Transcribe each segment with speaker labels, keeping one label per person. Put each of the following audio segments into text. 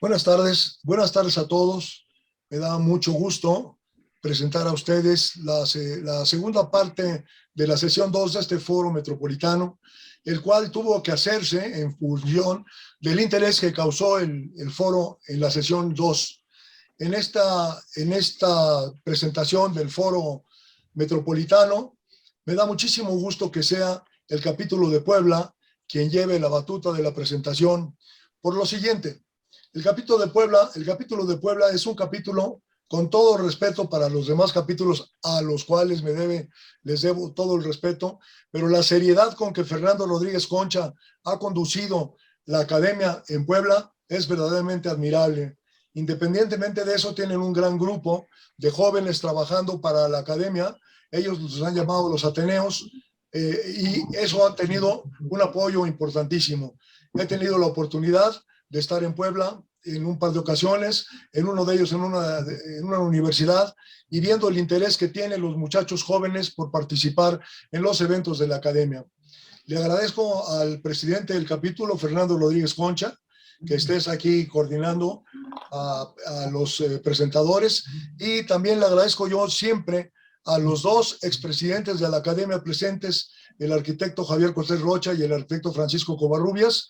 Speaker 1: Buenas tardes a todos. Me da mucho gusto presentar a ustedes la segunda parte de la sesión 2 de este foro metropolitano, el cual tuvo que hacerse en función del interés que causó el foro en la sesión 2. En esta presentación del foro metropolitano, me da muchísimo gusto que sea el capítulo de Puebla quien lleve la batuta de la presentación por lo siguiente. El capítulo de Puebla es un capítulo con todo respeto para los demás capítulos a los cuales les debo todo el respeto, pero la seriedad con que Fernando Rodríguez Concha ha conducido la academia en Puebla es verdaderamente admirable. Independientemente de eso, tienen un gran grupo de jóvenes trabajando para la academia. Ellos los han llamado los Ateneos, y eso ha tenido un apoyo importantísimo. He tenido la oportunidad de estar en Puebla en un par de ocasiones, en uno de ellos en una universidad, y viendo el interés que tienen los muchachos jóvenes por participar en los eventos de la academia. Le agradezco al presidente del capítulo, Fernando Rodríguez Concha, que estés aquí coordinando a los presentadores, y también le agradezco yo siempre a los dos expresidentes de la academia presentes, el arquitecto Javier Cortés Rocha y el arquitecto Francisco Covarrubias,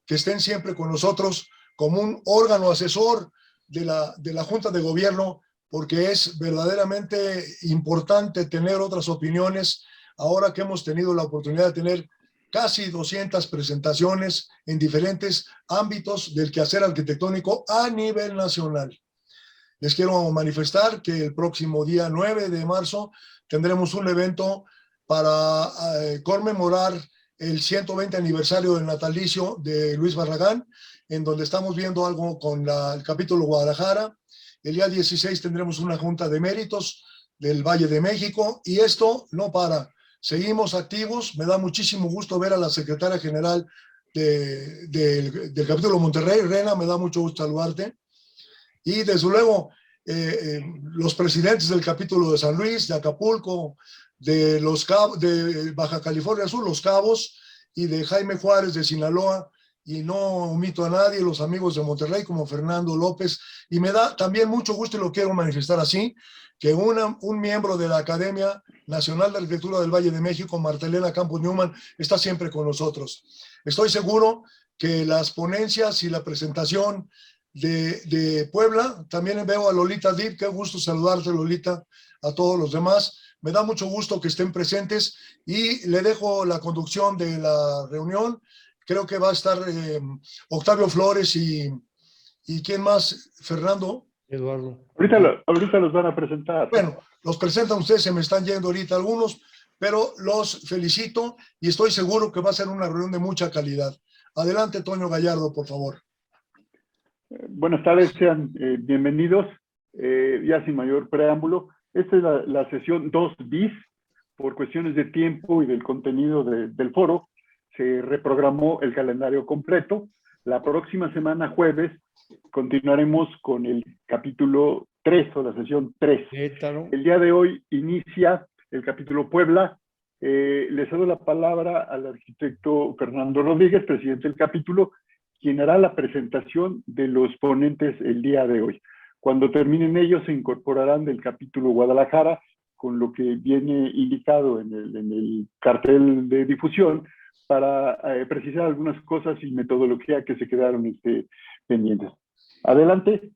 Speaker 1: que estén siempre con nosotros como un órgano asesor de la Junta de Gobierno, porque es verdaderamente importante tener otras opiniones ahora que hemos tenido la oportunidad de tener casi 200 presentaciones en diferentes ámbitos del quehacer arquitectónico a nivel nacional. Les quiero manifestar que el próximo día 9 de marzo tendremos un evento para conmemorar el 120 aniversario del natalicio de Luis Barragán, en donde estamos viendo algo con el capítulo Guadalajara. El día 16 tendremos una junta de méritos del Valle de México, y esto no para. Seguimos activos. Me da muchísimo gusto ver a la secretaria general del capítulo Monterrey, Rena, me da mucho gusto saludarte. Y desde luego, los presidentes del capítulo de San Luis, de Acapulco, de Baja California Sur, Los Cabos, y de Jaime Juárez de Sinaloa, y no omito a nadie, los amigos de Monterrey como Fernando López, y me da también mucho gusto, y lo quiero manifestar así, que un miembro de la Academia Nacional de Arquitectura del Valle de México, Martelena Campos Newman, está siempre con nosotros. Estoy seguro que las ponencias y la presentación de Puebla, también veo a Lolita Dip, qué gusto saludarte, Lolita, a todos los demás. Me da mucho gusto que estén presentes, y le dejo la conducción de la reunión. Creo que va a estar Octavio Flores y ¿quién más? Fernando.
Speaker 2: Eduardo.
Speaker 3: Ahorita los van a presentar.
Speaker 1: Bueno, los presentan ustedes, se me están yendo ahorita algunos, pero los felicito y estoy seguro que va a ser una reunión de mucha calidad. Adelante, Toño Gallardo, por favor.
Speaker 3: Buenas tardes, sean bienvenidos. Ya sin mayor preámbulo, esta es la sesión 2 bis. Por cuestiones de tiempo y del contenido del foro, se reprogramó el calendario completo. La próxima semana, jueves, continuaremos con el capítulo 3 o la sesión 3. El día de hoy inicia el capítulo Puebla. Le cedo la palabra al arquitecto Fernando Rodríguez, presidente del capítulo, quien hará la presentación de los ponentes el día de hoy. Cuando terminen ellos, se incorporarán del capítulo Guadalajara, con lo que viene indicado en el cartel de difusión, para precisar algunas cosas y metodología que se quedaron pendientes. Adelante.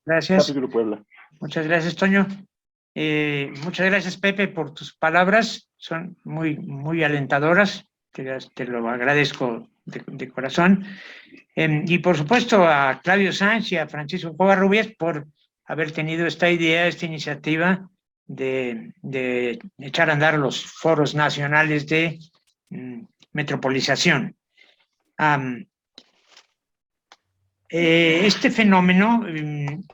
Speaker 2: Gracias.
Speaker 3: Capítulo Puebla.
Speaker 2: Muchas gracias, Toño. Muchas gracias, Pepe, por tus palabras. Son muy, muy alentadoras. Te lo agradezco de corazón. Y por supuesto a Claudio Sánchez y a Francisco Covarrubias por haber tenido esta idea, esta iniciativa de echar a andar los foros nacionales de metropolización. Este fenómeno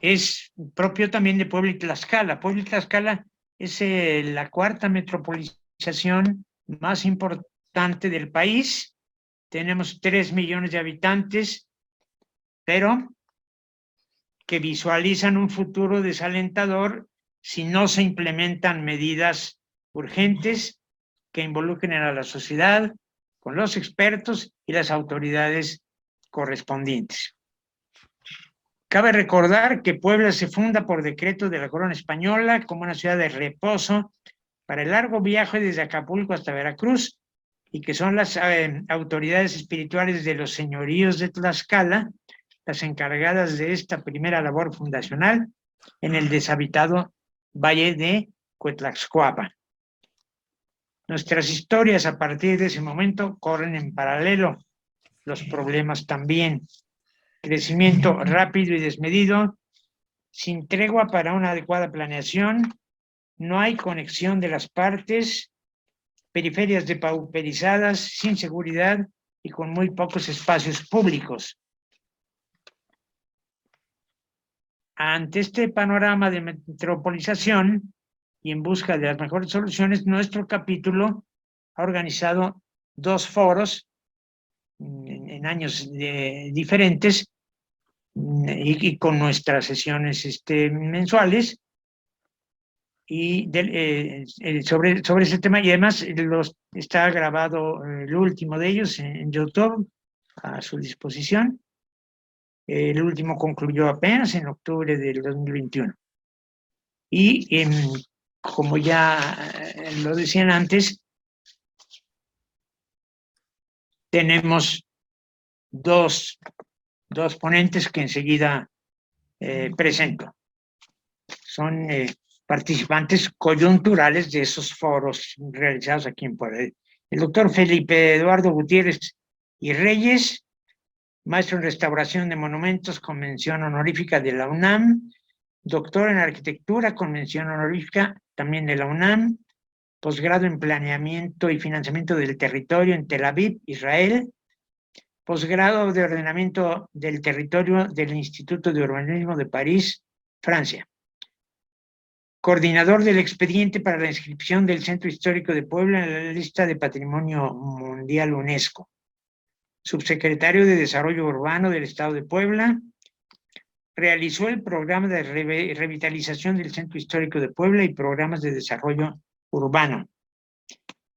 Speaker 2: es propio también de Puebla y Tlaxcala. Puebla y Tlaxcala es la cuarta metropolización más importante del país. Tenemos 3 millones de habitantes, pero que visualizan un futuro desalentador si no se implementan medidas urgentes que involucren a la sociedad, con los expertos y las autoridades correspondientes. Cabe recordar que Puebla se funda por decreto de la Corona Española como una ciudad de reposo para el largo viaje desde Acapulco hasta Veracruz, y que son las autoridades espirituales de los señoríos de Tlaxcala las encargadas de esta primera labor fundacional en el deshabitado Valle de Cuetlaxcoapa. Nuestras historias a partir de ese momento corren en paralelo, los problemas también. Crecimiento rápido y desmedido, sin tregua para una adecuada planeación, no hay conexión de las partes, periferias depauperizadas, sin seguridad y con muy pocos espacios públicos. Ante este panorama de metropolización y en busca de las mejores soluciones, nuestro capítulo ha organizado 2 foros en años diferentes y con nuestras sesiones mensuales y sobre ese tema, y además está grabado el último de ellos en YouTube a su disposición. El último concluyó apenas en octubre del 2021. Y como ya lo decían antes, tenemos dos ponentes que enseguida presento. Son participantes coyunturales de esos foros realizados aquí en Puebla. El doctor Felipe Eduardo Gutiérrez y Reyes, maestro en restauración de monumentos con mención honorífica de la UNAM, doctor en arquitectura con mención honorífica también de la UNAM, posgrado en planeamiento y financiamiento del territorio en Tel Aviv, Israel, posgrado de ordenamiento del territorio del Instituto de Urbanismo de París, Francia. Coordinador del expediente para la inscripción del Centro Histórico de Puebla en la lista de Patrimonio Mundial UNESCO. Subsecretario de Desarrollo Urbano del Estado de Puebla. Realizó el programa de revitalización del Centro Histórico de Puebla y programas de desarrollo urbano.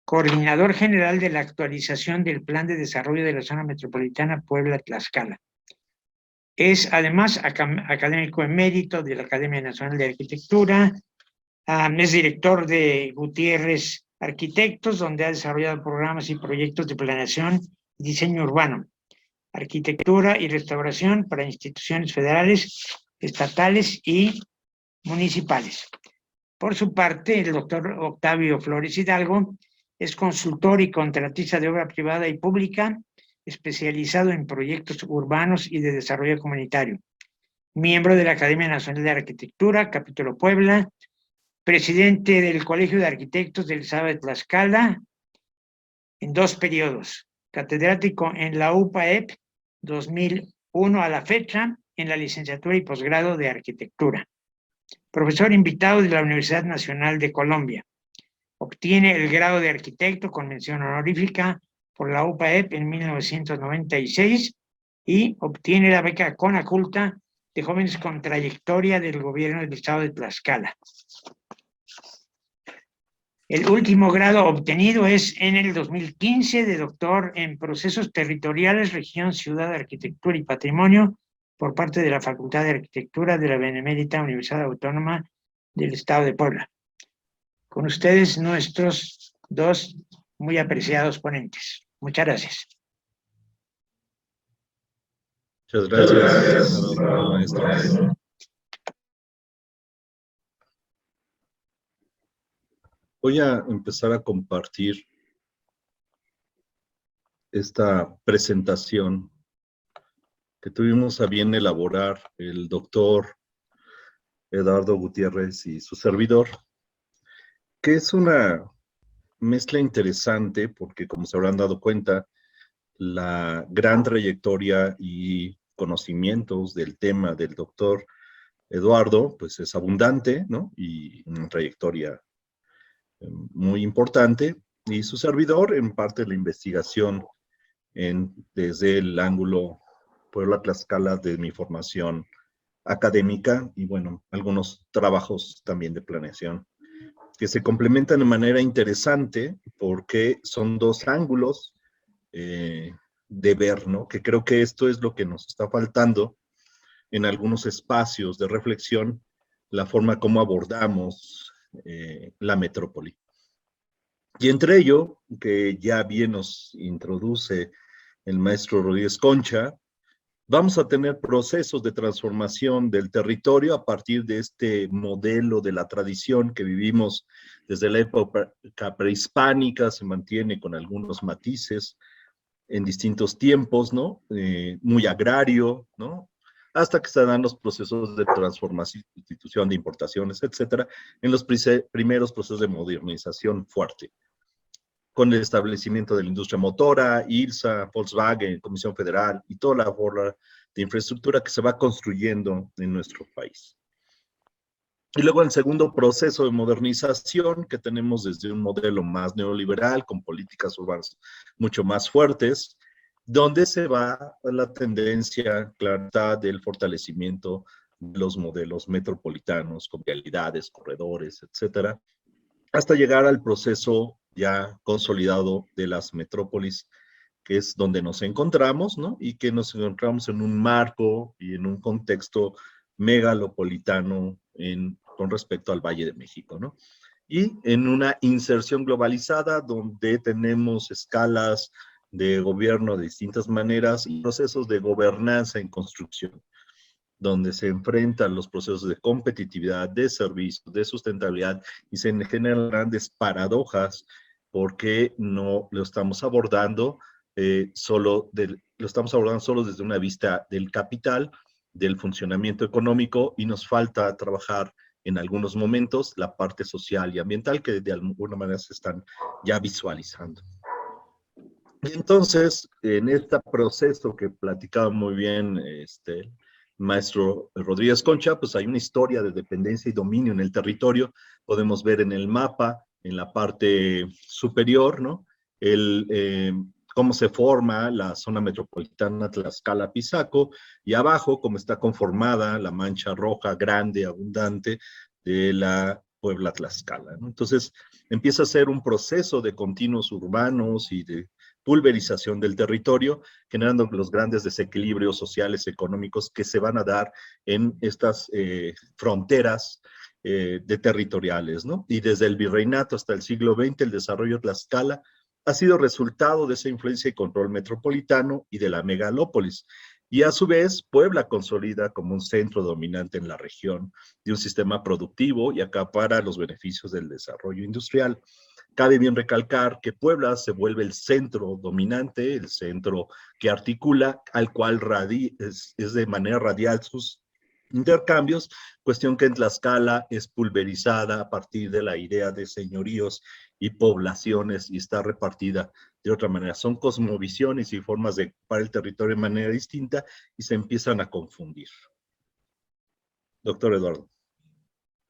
Speaker 2: Coordinador general de la actualización del Plan de Desarrollo de la Zona Metropolitana Puebla-Tlaxcala. Es además académico emérito de la Academia Nacional de Arquitectura. Es director de Gutiérrez Arquitectos, donde ha desarrollado programas y proyectos de planeación y diseño urbano, arquitectura y restauración para instituciones federales, estatales y municipales. Por su parte, el doctor Octavio Flores Hidalgo es consultor y contratista de obra privada y pública, especializado en proyectos urbanos y de desarrollo comunitario. Miembro de la Academia Nacional de Arquitectura, Capítulo Puebla, presidente del Colegio de Arquitectos del Estado de Tlaxcala en 2 periodos, catedrático en la UPAEP 2001 a la fecha en la licenciatura y posgrado de Arquitectura. Profesor invitado de la Universidad Nacional de Colombia. Obtiene el grado de arquitecto con mención honorífica por la UPAEP en 1996 y obtiene la beca Conaculta de jóvenes con trayectoria del gobierno del Estado de Tlaxcala. El último grado obtenido es en el 2015 de doctor en procesos territoriales, región, ciudad, arquitectura y patrimonio por parte de la Facultad de Arquitectura de la Benemérita Universidad Autónoma del Estado de Puebla. Con ustedes nuestros 2 muy apreciados ponentes. Muchas gracias.
Speaker 4: Muchas gracias, maestro. Voy a empezar a compartir esta presentación que tuvimos a bien elaborar el doctor Eduardo Gutiérrez y su servidor, que es una mezcla interesante porque, como se habrán dado cuenta, la gran trayectoria y conocimientos del tema del doctor Eduardo, pues es abundante, ¿no? Y una trayectoria muy importante, y su servidor en parte de la investigación desde el ángulo Puebla-Tlaxcala de mi formación académica y bueno, algunos trabajos también de planeación que se complementan de manera interesante porque son 2 ángulos de ver, ¿no? Que creo que esto es lo que nos está faltando en algunos espacios de reflexión la forma como abordamos la metrópoli. Y entre ello, que ya bien nos introduce el maestro Rodríguez Concha, vamos a tener procesos de transformación del territorio a partir de este modelo de la tradición que vivimos desde la época prehispánica, se mantiene con algunos matices en distintos tiempos, ¿no? Muy agrario, ¿no? Hasta que se dan los procesos de transformación, sustitución de importaciones, etcétera, en los primeros procesos de modernización fuerte, con el establecimiento de la industria motora, IRSA, Volkswagen, Comisión Federal y toda la bola de infraestructura que se va construyendo en nuestro país. Y luego el segundo proceso de modernización que tenemos desde un modelo más neoliberal, con políticas urbanas mucho más fuertes, donde se va la tendencia clara del fortalecimiento de los modelos metropolitanos, con vialidades, corredores, etcétera, hasta llegar al proceso ya consolidado de las metrópolis, que es donde nos encontramos, ¿no? Y que nos encontramos en un marco y en un contexto megalopolitano con respecto al Valle de México, ¿no? Y en una inserción globalizada donde tenemos escalas de gobierno de distintas maneras y procesos de gobernanza en construcción, donde se enfrentan los procesos de competitividad, de servicios, de sustentabilidad, y se generan grandes paradojas porque no lo estamos abordando solo desde una vista del capital, del funcionamiento económico, y nos falta trabajar en algunos momentos la parte social y ambiental que de alguna manera se están ya visualizando. Y entonces, en este proceso que platicaba muy bien maestro Rodríguez Concha, pues hay una historia de dependencia y dominio en el territorio. Podemos ver en el mapa, en la parte superior, ¿no? Cómo se forma la zona metropolitana Tlaxcala-Pisaco, y abajo cómo está conformada la mancha roja grande, abundante, de la Puebla-Tlaxcala, ¿no? Entonces, empieza a ser un proceso de continuos urbanos y de pulverización del territorio, generando los grandes desequilibrios sociales, económicos que se van a dar en estas fronteras de territoriales, ¿no? Y desde el virreinato hasta el siglo XX, el desarrollo de Tlaxcala ha sido resultado de esa influencia y control metropolitano y de la megalópolis. Y a su vez, Puebla consolida como un centro dominante en la región de un sistema productivo y acapara los beneficios del desarrollo industrial. Cabe bien recalcar que Puebla se vuelve el centro dominante, el centro que articula, al cual es de manera radial sus intercambios, cuestión que en Tlaxcala es pulverizada a partir de la idea de señoríos y poblaciones y está repartida de otra manera. Son cosmovisiones y formas de ocupar el territorio de manera distinta y se empiezan a confundir. Doctor Eduardo.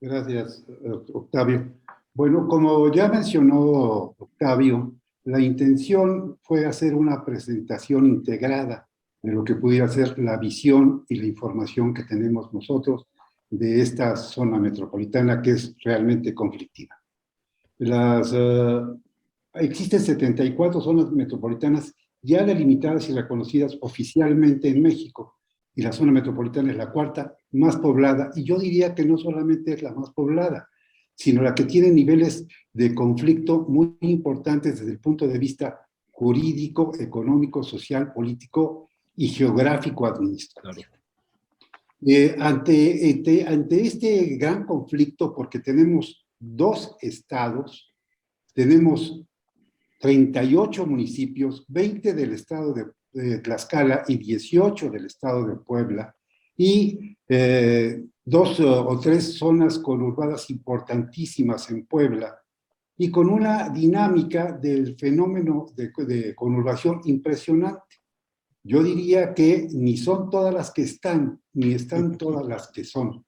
Speaker 5: Gracias, Octavio. Bueno, como ya mencionó Octavio, la intención fue hacer una presentación integrada de lo que pudiera ser la visión y la información que tenemos nosotros de esta zona metropolitana que es realmente conflictiva. Existen 74 zonas metropolitanas ya delimitadas y reconocidas oficialmente en México, y la zona metropolitana es la cuarta más poblada, y yo diría que no solamente es la más poblada, sino la que tiene niveles de conflicto muy importantes desde el punto de vista jurídico, económico, social, político y geográfico administrativo. Ante este gran conflicto, porque tenemos 2 estados, tenemos 38 municipios, 20 del estado de Tlaxcala y 18 del estado de Puebla, y 2 o 3 zonas conurbadas importantísimas en Puebla, y con una dinámica del fenómeno de conurbación impresionante. Yo diría que ni son todas las que están, ni están todas las que son.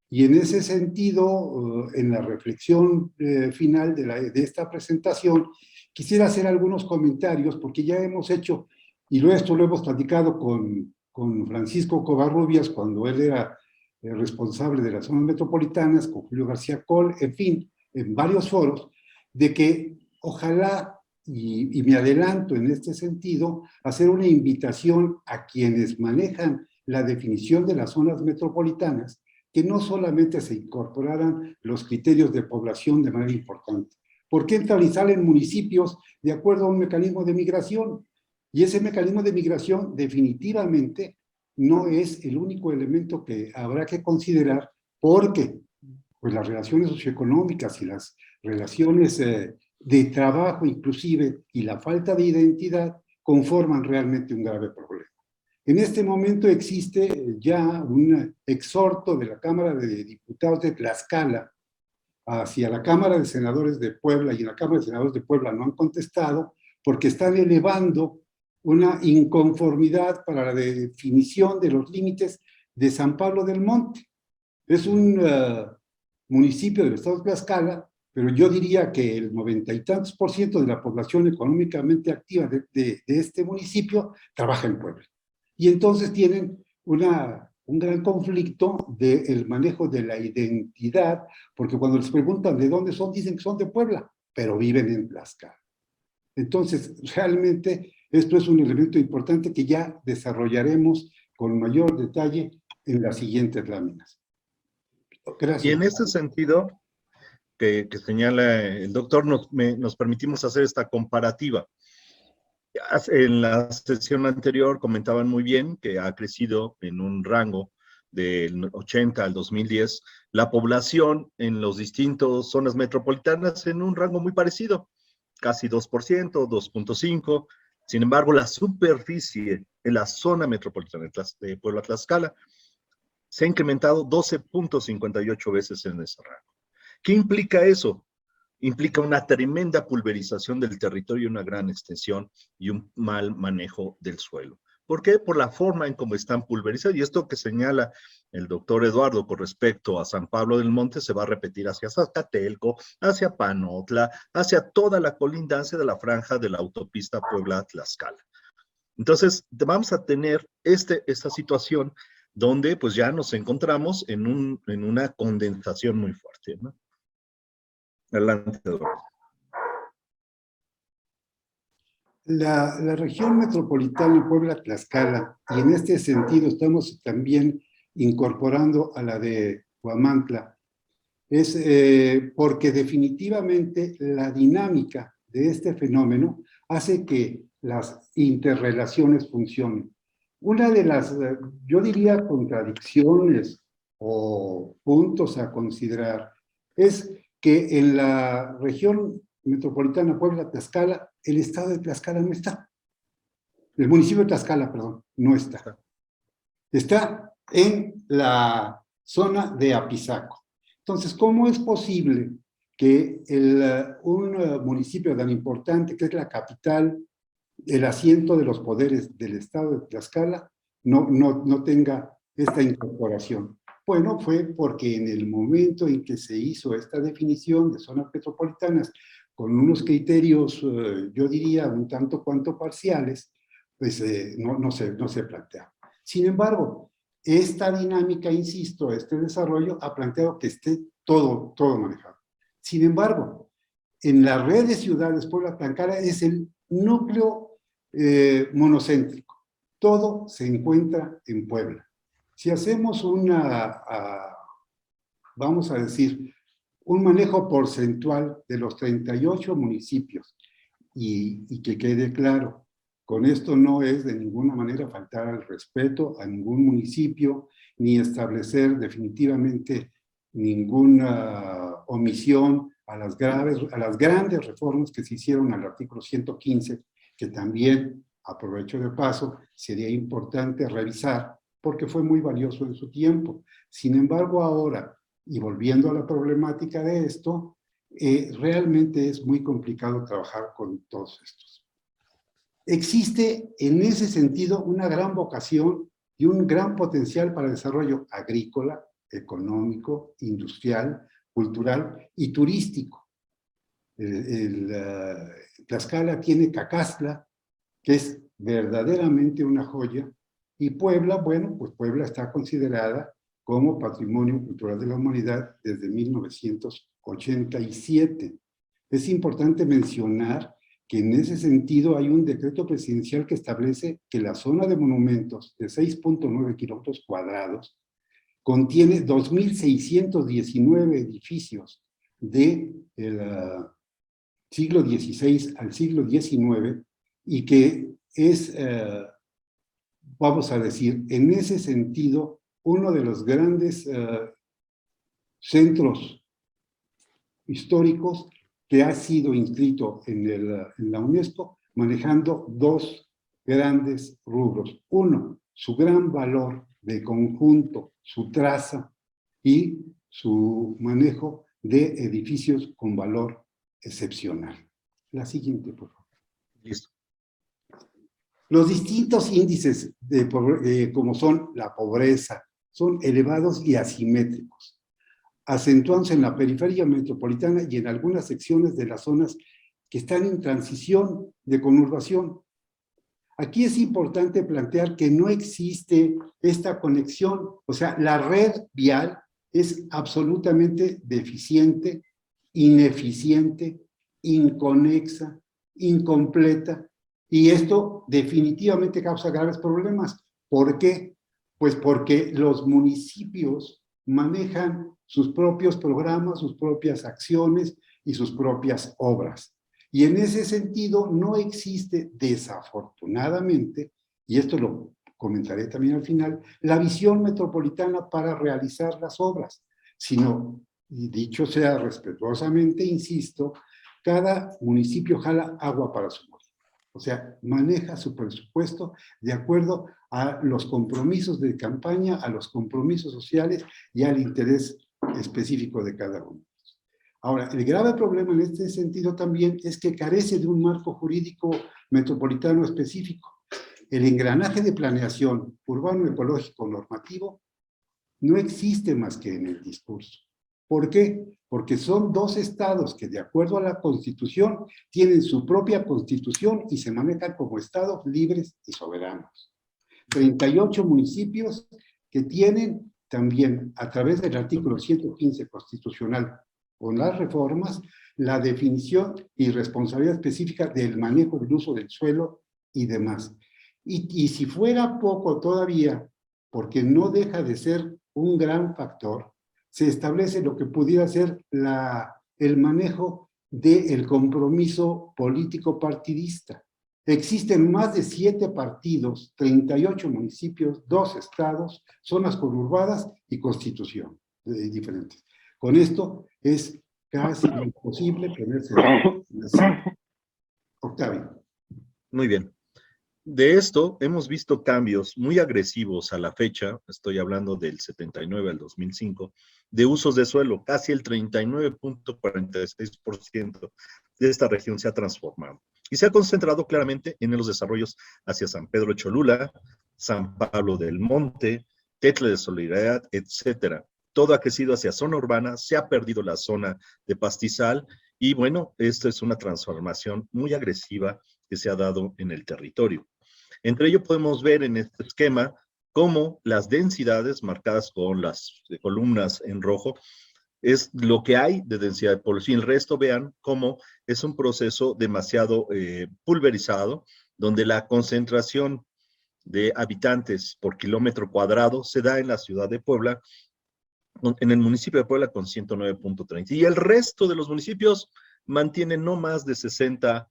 Speaker 5: Y en ese sentido, en la reflexión final de esta presentación, quisiera hacer algunos comentarios, porque ya hemos hecho, y esto lo hemos platicado con Francisco Covarrubias cuando él era responsable de las zonas metropolitanas, con Julio García Coll, en fin, en varios foros, de que ojalá, y me adelanto en este sentido, hacer una invitación a quienes manejan la definición de las zonas metropolitanas, que no solamente se incorporaran los criterios de población de manera importante. ¿Por qué entran y salen municipios de acuerdo a un mecanismo de migración? Y ese mecanismo de migración definitivamente no es el único elemento que habrá que considerar, porque pues, las relaciones socioeconómicas y las relaciones de trabajo inclusive y la falta de identidad conforman realmente un grave problema. En este momento existe ya un exhorto de la Cámara de Diputados de Tlaxcala hacia la Cámara de Senadores de Puebla, y en la Cámara de Senadores de Puebla no han contestado porque están elevando una inconformidad para la definición de los límites de San Pablo del Monte. Es un municipio del estado de Tlaxcala, pero yo diría que el 90 y tantos % de la población económicamente activa de este municipio trabaja en Puebla. Y entonces tienen un gran conflicto del manejo de la identidad, porque cuando les preguntan de dónde son, dicen que son de Puebla, pero viven en Tlaxcala. Entonces, realmente, esto es un elemento importante que ya desarrollaremos con mayor detalle en las siguientes láminas. Gracias.
Speaker 4: Y en ese sentido que señala el doctor, nos permitimos hacer esta comparativa. En la sesión anterior comentaban muy bien que ha crecido en un rango del 80 al 2010 la población en los distintos zonas metropolitanas en un rango muy parecido, casi 2%, 2.5%. Sin embargo, la superficie en la zona metropolitana de Puebla-Tlaxcala se ha incrementado 12.58 veces en ese rango. ¿Qué implica eso? Implica una tremenda pulverización del territorio, una gran extensión y un mal manejo del suelo. ¿Por qué? Por la forma en cómo están pulverizados. Y esto que señala el doctor Eduardo con respecto a San Pablo del Monte se va a repetir hacia Zacatelco, hacia Panotla, hacia toda la colindancia de la franja de la autopista Puebla-Tlaxcala. Entonces, vamos a tener esta situación donde pues ya nos encontramos en una condensación muy fuerte, ¿no? Adelante, Eduardo.
Speaker 5: La región metropolitana de Puebla-Tlaxcala, y en este sentido estamos también incorporando a la de Huamantla, es porque definitivamente la dinámica de este fenómeno hace que las interrelaciones funcionen. Una de las, yo diría, contradicciones o puntos a considerar es que en la región metropolitana Puebla-Tlaxcala, el estado de Tlaxcala no está. El municipio de Tlaxcala, perdón, no está. Está en la zona de Apizaco. Entonces, ¿cómo es posible que un municipio tan importante, que es la capital, el asiento de los poderes del estado de Tlaxcala, no tenga esta incorporación? Bueno, fue porque en el momento en que se hizo esta definición de zonas metropolitanas con unos criterios, yo diría, un tanto cuanto parciales, pues no se plantea. Sin embargo, esta dinámica, insisto, este desarrollo ha planteado que esté todo manejado. Sin embargo, en la red de ciudades Puebla-Tlaxcala es el núcleo monocéntrico. Todo se encuentra en Puebla. Si hacemos vamos a decir, un manejo porcentual de los 38 municipios, y que quede claro, con esto no es de ninguna manera faltar al respeto a ningún municipio, ni establecer definitivamente ninguna omisión a las grandes reformas que se hicieron al artículo 115, que también, aprovecho de paso, sería importante revisar, porque fue muy valioso en su tiempo. Sin embargo, ahora, y volviendo a la problemática de esto, realmente es muy complicado trabajar con todos estos. Existe en ese sentido una gran vocación y un gran potencial para el desarrollo agrícola, económico, industrial, cultural y turístico. Tlaxcala tiene Cacastla, que es verdaderamente una joya, y Puebla, bueno, pues Puebla está considerada como Patrimonio Cultural de la Humanidad desde 1987. Es importante mencionar que en ese sentido hay un decreto presidencial que establece que la zona de monumentos de 6.9 kilómetros cuadrados contiene 2.619 edificios del siglo XVI al siglo XIX y que es, vamos a decir, en ese sentido, uno de los grandes centros históricos que ha sido inscrito en la UNESCO, manejando dos grandes rubros. Uno, su gran valor de conjunto, su traza y su manejo de edificios con valor excepcional. La siguiente, por favor.
Speaker 4: Listo.
Speaker 5: Los distintos índices, como son la pobreza, son elevados y asimétricos, acentuándose en la periferia metropolitana y en algunas secciones de las zonas que están en transición de conurbación. Aquí es importante plantear que no existe esta conexión, o sea, la red vial es absolutamente deficiente, ineficiente, inconexa, incompleta, y esto definitivamente causa graves problemas. ¿Por qué? Pues porque los municipios manejan sus propios programas, sus propias acciones y sus propias obras. Y en ese sentido no existe, desafortunadamente, y esto lo comentaré también al final, la visión metropolitana para realizar las obras, sino, y dicho sea respetuosamente, insisto, cada municipio jala agua para su molino. O sea, maneja su presupuesto de acuerdo a los compromisos de campaña, a los compromisos sociales y al interés específico de cada uno. Ahora, el grave problema en este sentido también es que carece de un marco jurídico metropolitano específico. El engranaje de planeación urbano, ecológico, normativo no existe más que en el discurso. ¿Por qué? Porque son dos estados que, de acuerdo a la Constitución, tienen su propia Constitución y se manejan como estados libres y soberanos. 38 municipios que tienen también, a través del artículo 115 constitucional, con las reformas, la definición y responsabilidad específica del manejo del uso del suelo y demás. Y si fuera poco todavía, porque no deja de ser un gran factor, se establece lo que pudiera ser el manejo del compromiso político partidista. Existen más de 7 partidos, 38 municipios, 2 estados, zonas conurbadas y constitución diferentes. Con esto es casi imposible ponerse. Octavio.
Speaker 4: Muy bien. De esto hemos visto cambios muy agresivos a la fecha, estoy hablando del 79 al 2005, de usos de suelo. Casi el 39.46% de esta región se ha transformado. Y se ha concentrado claramente en los desarrollos hacia San Pedro Cholula, San Pablo del Monte, Tetla de Solidaridad, etcétera. Todo ha crecido hacia zona urbana, se ha perdido la zona de pastizal y bueno, esto es una transformación muy agresiva que se ha dado en el territorio. Entre ello podemos ver en este esquema cómo las densidades marcadas con las columnas en rojo es lo que hay de densidad de población. El resto vean cómo es un proceso demasiado pulverizado, donde la concentración de habitantes por kilómetro cuadrado se da en la ciudad de Puebla, en el municipio de Puebla con 109.30. Y el resto de los municipios mantienen no más de 60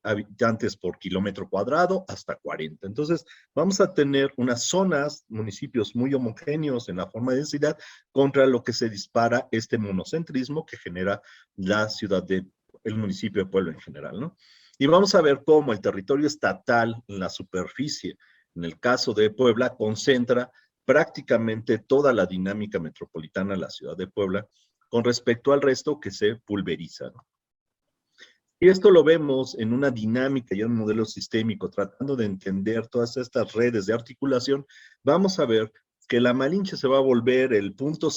Speaker 4: habitantes por kilómetro cuadrado hasta 40. Entonces, vamos a tener unas zonas, municipios muy homogéneos en la forma de densidad contra lo que se dispara este monocentrismo que genera la ciudad el municipio de Puebla en general, ¿no? Y vamos a ver cómo el territorio estatal en la superficie, en el caso de Puebla, concentra prácticamente toda la dinámica metropolitana de la ciudad de Puebla con respecto al resto que se pulveriza, ¿no? Y esto lo vemos en una dinámica y un modelo sistémico, tratando de entender todas estas redes de articulación. Vamos a ver que la Malinche se va a volver el punto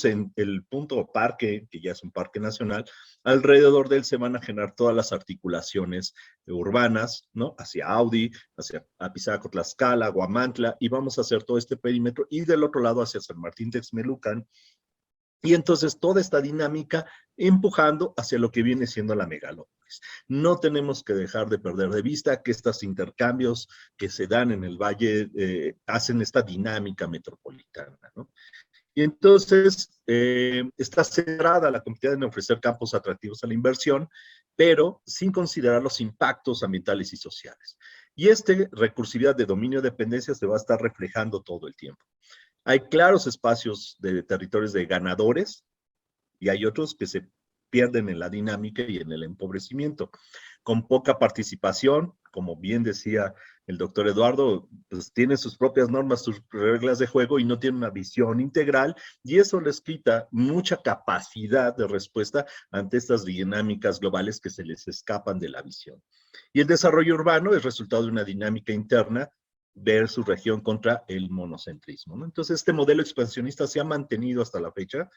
Speaker 4: parque, que ya es un parque nacional, alrededor de él se van a generar todas las articulaciones urbanas, ¿no? Hacia Audi, hacia Apizaco, Tlaxcala, Guamantla, y vamos a hacer todo este perímetro, y del otro lado hacia San Martín Texmelucan, y entonces toda esta dinámica empujando hacia lo que viene siendo la megalópolis. país. No tenemos que dejar de perder de vista que estos intercambios que se dan en el valle hacen esta dinámica metropolitana, ¿no? Y entonces está cerrada la competitividad en ofrecer campos atractivos a la inversión, pero sin considerar los impactos ambientales y sociales. Y esta recursividad de dominio de dependencia se va a estar reflejando todo el tiempo. Hay claros espacios de territorios de ganadores y hay otros que se pierden en la dinámica y en el empobrecimiento, con poca participación, como bien decía el doctor Eduardo, pues tiene sus propias normas, sus reglas de juego y no tiene una visión integral, y eso les quita mucha capacidad de respuesta ante estas dinámicas globales que se les escapan de la visión. Y el desarrollo urbano es resultado de una dinámica interna ver su región contra el monocentrismo, ¿no? Entonces, este modelo expansionista se ha mantenido hasta la fecha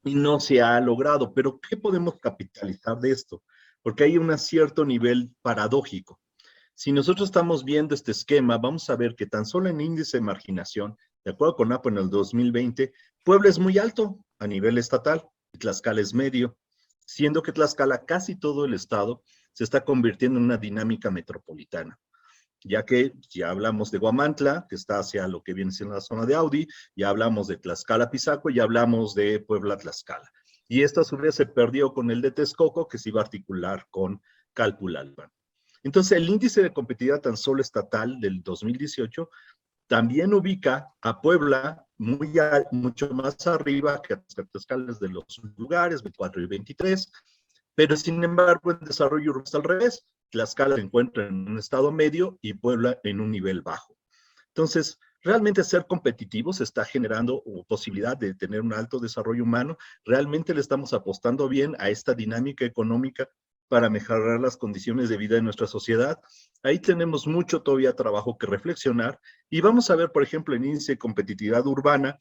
Speaker 4: y no se ha logrado. Pero, ¿qué podemos capitalizar de esto? Porque hay un cierto nivel paradójico. Si nosotros estamos viendo este esquema, vamos a ver que tan solo en índice de marginación, de acuerdo con APO en el 2020, Puebla es muy alto a nivel estatal y Tlaxcala es medio, siendo que Tlaxcala, casi todo el estado, se está convirtiendo en una dinámica metropolitana, ya que ya hablamos de Huamantla, que está hacia lo que viene siendo la zona de Audi, ya hablamos de Tlaxcala-Pizaco, ya hablamos de Puebla-Tlaxcala. Y esto a su vez se perdió con el de Texcoco, que se iba a articular con Calpulalpan. Entonces, el índice de competitividad tan solo estatal del 2018 también ubica a Puebla mucho más arriba que a Tlaxcala de los lugares, 24 y 23, pero sin embargo, en desarrollo urbano está al revés. Tlaxcala se encuentra en un estado medio y Puebla en un nivel bajo. Entonces, realmente ser competitivos está generando posibilidad de tener un alto desarrollo humano. Realmente le estamos apostando bien a esta dinámica económica para mejorar las condiciones de vida de nuestra sociedad. Ahí tenemos mucho todavía trabajo que reflexionar y vamos a ver, por ejemplo, en índice de competitividad urbana,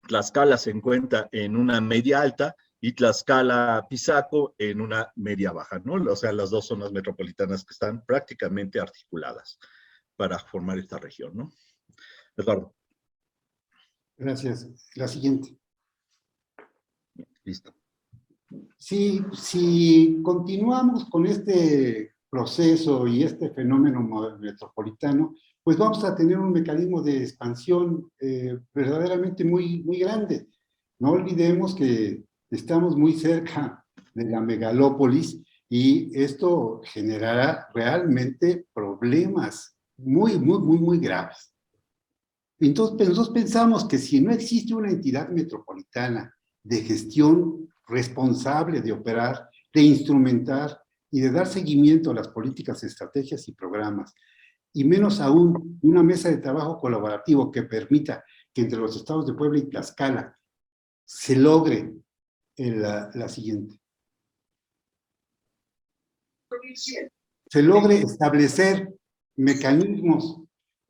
Speaker 4: Tlaxcala se encuentra en una media alta y Tlaxcala-Pizaco en una media baja, ¿no? O sea, las dos zonas metropolitanas que están prácticamente articuladas para formar esta región, ¿no? Eduardo.
Speaker 5: Gracias. La siguiente.
Speaker 4: Listo.
Speaker 5: Si continuamos con este proceso y este fenómeno metropolitano, pues vamos a tener un mecanismo de expansión verdaderamente muy grande. No olvidemos que estamos muy cerca de la megalópolis y esto generará realmente problemas muy graves. Entonces, nosotros pensamos que si no existe una entidad metropolitana de gestión responsable de operar, de instrumentar y de dar seguimiento a las políticas, estrategias y programas, y menos aún una mesa de trabajo colaborativo que permita que entre los estados de Puebla y Tlaxcala se logre la siguiente. Se logre establecer mecanismos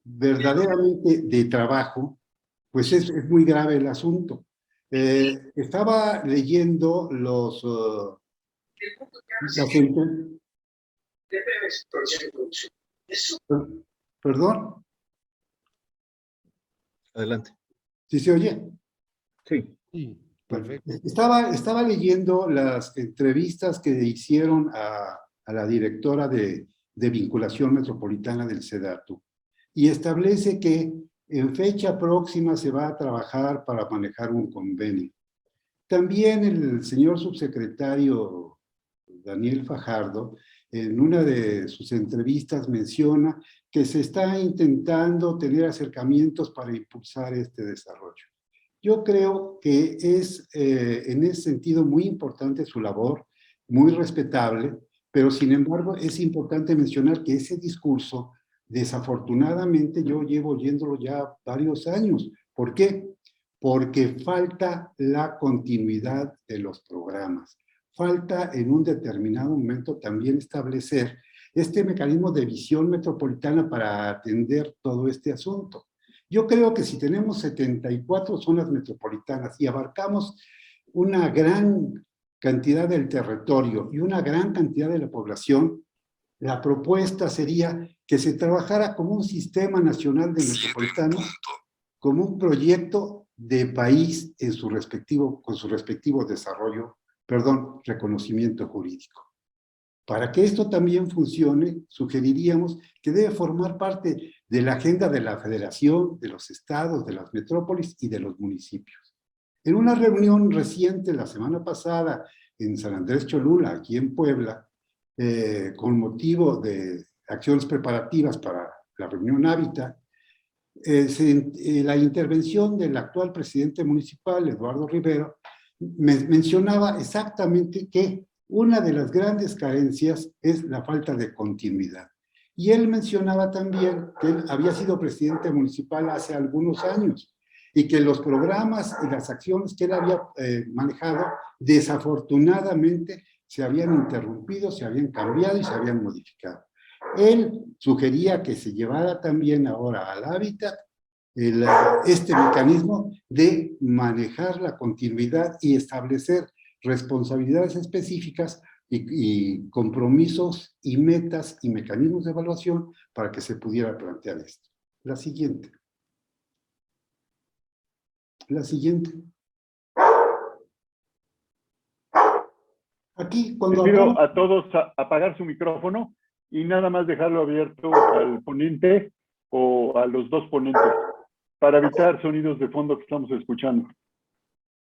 Speaker 5: verdaderamente de trabajo, pues es muy grave el asunto. Estaba leyendo ¿Perdón?
Speaker 4: Adelante.
Speaker 5: ¿Sí se oye?
Speaker 4: Sí.
Speaker 6: Sí,
Speaker 5: Bueno,
Speaker 6: perfecto.
Speaker 5: estaba leyendo las entrevistas que hicieron a la directora de vinculación metropolitana del SEDATU y establece que en fecha próxima se va a trabajar para manejar un convenio. También el señor subsecretario Daniel Fajardo, en una de sus entrevistas menciona que se está intentando tener acercamientos para impulsar este desarrollo. Yo creo que es en ese sentido muy importante su labor, muy respetable, pero sin embargo es importante mencionar que ese discurso, desafortunadamente yo llevo oyéndolo ya varios años. ¿Por qué? Porque falta la continuidad de los programas. Falta en un determinado momento también establecer este mecanismo de visión metropolitana para atender todo este asunto. Yo creo que si tenemos 74 zonas metropolitanas y abarcamos una gran cantidad del territorio y una gran cantidad de la población, la propuesta sería que se trabajara como un sistema nacional de metropolitanos, como un proyecto de país en su respectivo, con su respectivo desarrollo, reconocimiento jurídico. Para que esto también funcione, sugeriríamos que debe formar parte de la agenda de la Federación, de los estados, de las metrópolis y de los municipios. En una reunión reciente, la semana pasada, en San Andrés Cholula, aquí en Puebla, con motivo de acciones preparativas para la reunión Hábitat, la intervención del actual presidente municipal, Eduardo Rivero, mencionaba exactamente que una de las grandes carencias es la falta de continuidad. Y él mencionaba también que él había sido presidente municipal hace algunos años y que los programas y las acciones que él había manejado, desafortunadamente, se habían interrumpido, se habían cambiado y se habían modificado. Él sugería que se llevara también ahora al Hábitat este mecanismo de manejar la continuidad y establecer responsabilidades específicas y compromisos y metas y mecanismos de evaluación para que se pudiera plantear esto. La siguiente. La siguiente. Aquí, cuando
Speaker 3: Les pido
Speaker 5: hablamos...
Speaker 3: a todos apagar su micrófono y nada más dejarlo abierto al ponente o a los dos ponentes para evitar sonidos de fondo que estamos escuchando.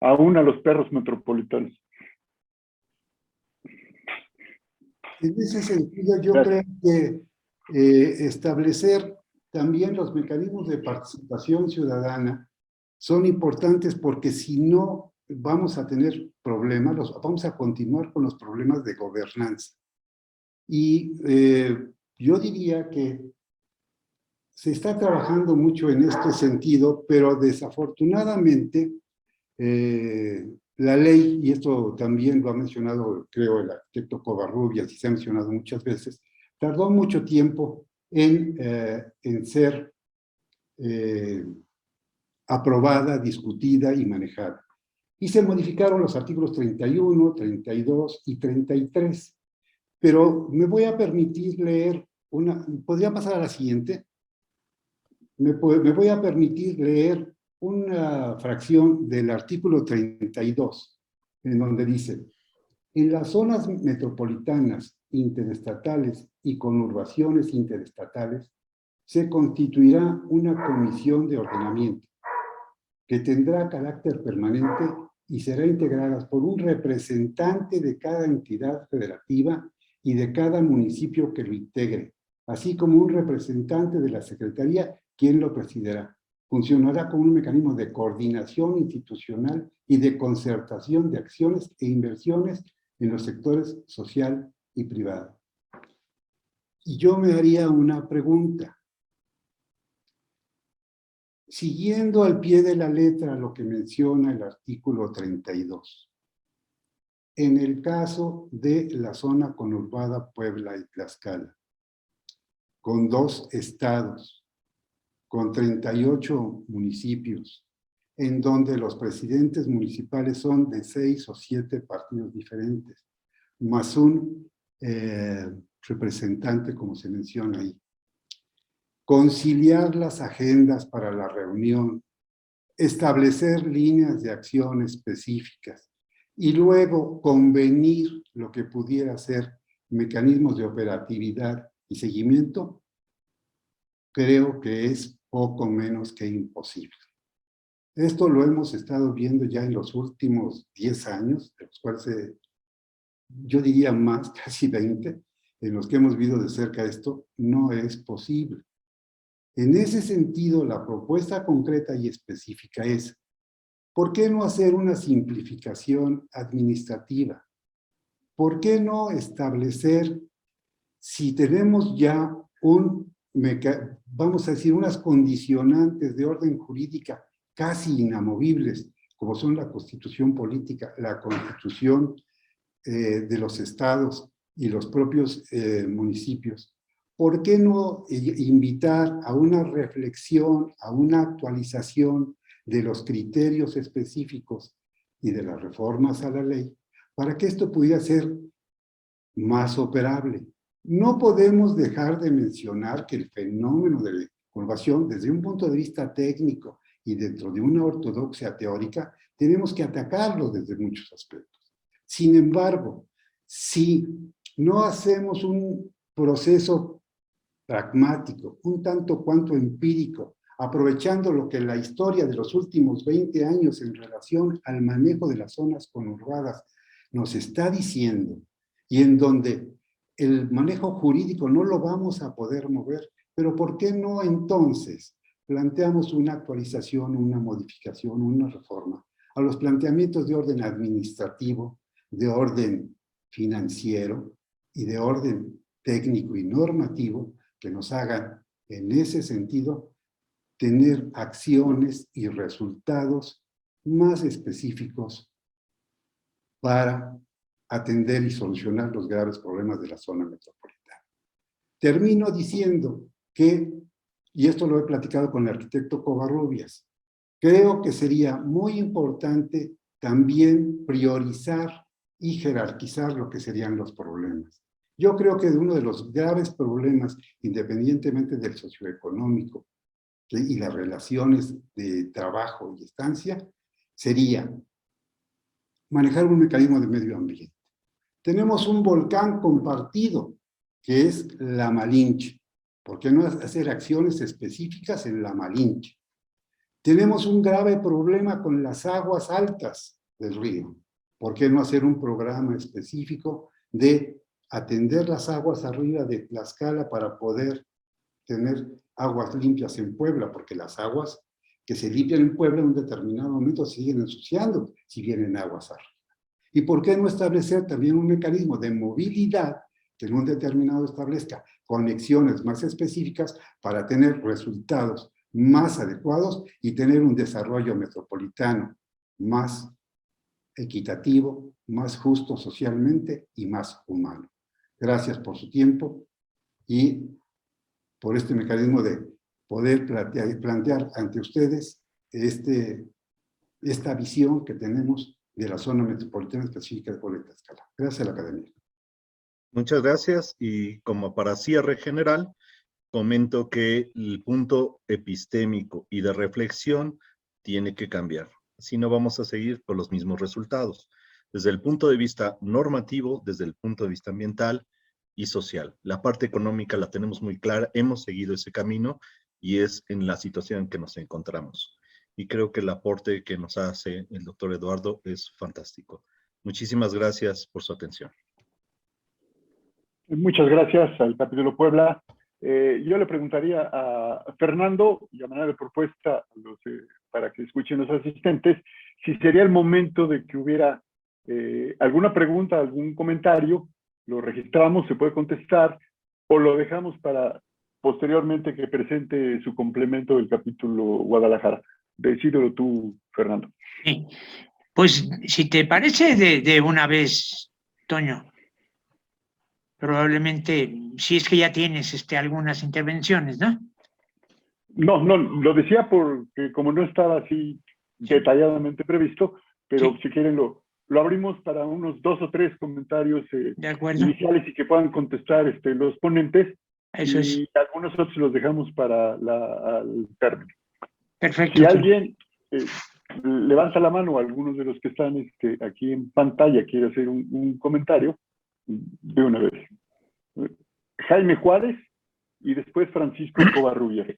Speaker 3: Aún a los perros metropolitanos.
Speaker 5: En ese sentido, yo
Speaker 3: Gracias.
Speaker 5: creo que establecer también los mecanismos de participación ciudadana son importantes porque si no vamos a tener problemas, vamos a continuar con los problemas de gobernanza. Y yo diría que se está trabajando mucho en este sentido, pero desafortunadamente la ley, y esto también lo ha mencionado, creo, el arquitecto Covarrubias, y se ha mencionado muchas veces, tardó mucho tiempo en ser aprobada, discutida y manejada. Y se modificaron los artículos 31, 32 y 33. Pero me voy a permitir leer una... ¿Podría pasar a la siguiente? Me voy a permitir leer una fracción del artículo 32, en donde dice: en las zonas metropolitanas, interestatales y conurbaciones interestatales, se constituirá una comisión de ordenamiento que tendrá carácter permanente y será integrada por un representante de cada entidad federativa y de cada municipio que lo integre, así como un representante de la Secretaría, quien lo presidirá. Funcionará como un mecanismo de coordinación institucional y de concertación de acciones e inversiones en los sectores social y privado. Y yo me haría una pregunta. Siguiendo al pie de la letra lo que menciona el artículo 32, en el caso de la zona conurbada Puebla y Tlaxcala, con 2 estados, con 38 municipios, en donde los presidentes municipales son de 6 o 7 partidos diferentes, más un representante, como se menciona ahí. Conciliar las agendas para la reunión, establecer líneas de acción específicas y luego convenir lo que pudiera ser mecanismos de operatividad y seguimiento, creo que es poco menos que imposible. Esto lo hemos estado viendo ya en los últimos 10 años, de los cuales yo diría más, casi 20, en los que hemos visto de cerca esto, no es posible. En ese sentido, la propuesta concreta y específica es: ¿por qué no hacer una simplificación administrativa? ¿Por qué no establecer, si tenemos ya vamos a decir, unas condicionantes de orden jurídica casi inamovibles, como son la Constitución política, la Constitución de los estados y los propios municipios? ¿Por qué no invitar a una reflexión, a una actualización de los criterios específicos y de las reformas a la ley para que esto pudiera ser más operable? No podemos dejar de mencionar que el fenómeno de la conurbación, desde un punto de vista técnico y dentro de una ortodoxia teórica, tenemos que atacarlo desde muchos aspectos. Sin embargo, si no hacemos un proceso pragmático, un tanto cuanto empírico, aprovechando lo que la historia de los últimos 20 años en relación al manejo de las zonas conurbadas nos está diciendo, y en donde el manejo jurídico no lo vamos a poder mover, pero ¿por qué no entonces planteamos una actualización, una modificación, una reforma a los planteamientos de orden administrativo, de orden financiero y de orden técnico y normativo que nos hagan, en ese sentido, tener acciones y resultados más específicos para atender y solucionar los graves problemas de la zona metropolitana? Termino diciendo que, y esto lo he platicado con el arquitecto Covarrubias, creo que sería muy importante también priorizar y jerarquizar lo que serían los problemas. Yo creo que uno de los graves problemas, independientemente del socioeconómico y las relaciones de trabajo y estancia, sería manejar un mecanismo de medio ambiente. Tenemos un volcán compartido, que es la Malinche. ¿Por qué no hacer acciones específicas en la Malinche? Tenemos un grave problema con las aguas altas del río. ¿Por qué no hacer un programa específico de atender las aguas arriba de Tlaxcala para poder tener aguas limpias en Puebla? Porque las aguas que se limpian en Puebla en un determinado momento siguen ensuciando si vienen aguas arriba. ¿Y por qué no establecer también un mecanismo de movilidad que en un determinado establezca conexiones más específicas para tener resultados más adecuados y tener un desarrollo metropolitano más equitativo, más justo socialmente y más humano? Gracias por su tiempo y por este mecanismo de poder plantear ante ustedes esta visión que tenemos de la zona metropolitana específica de Puebla y Tlaxcala. Gracias a la Academia.
Speaker 4: Muchas gracias, y como para cierre general, comento que el punto epistémico y de reflexión tiene que cambiar, si no vamos a seguir con los mismos resultados, desde el punto de vista normativo, desde el punto de vista ambiental y social. La parte económica la tenemos muy clara, hemos seguido ese camino y es en la situación en que nos encontramos. Y creo que el aporte que nos hace el doctor Eduardo es fantástico. Muchísimas gracias por su atención.
Speaker 3: Muchas gracias al capítulo Puebla. Yo le preguntaría a Fernando, y a manera de propuesta para que escuchen los asistentes, si sería el momento de que hubiera alguna pregunta, algún comentario, lo registramos, se puede contestar, o lo dejamos para posteriormente que presente su complemento del capítulo Guadalajara. Decídelo tú, Fernando.
Speaker 2: Sí. Pues si te parece de una vez, Toño, probablemente, si es que ya tienes algunas intervenciones, ¿no?
Speaker 3: No, lo decía porque como no estaba así detalladamente previsto, pero
Speaker 2: sí,
Speaker 3: si quieren lo abrimos para unos 2 o 3 comentarios
Speaker 2: de acuerdo,
Speaker 3: iniciales y que puedan contestar los ponentes.
Speaker 2: eso es.
Speaker 3: Y algunos otros los dejamos para al término.
Speaker 2: Perfecto.
Speaker 3: Si alguien levanta la mano, algunos de los que están aquí en pantalla quiere hacer un comentario, de una vez. Jaime Juárez y después Francisco Covarrubias.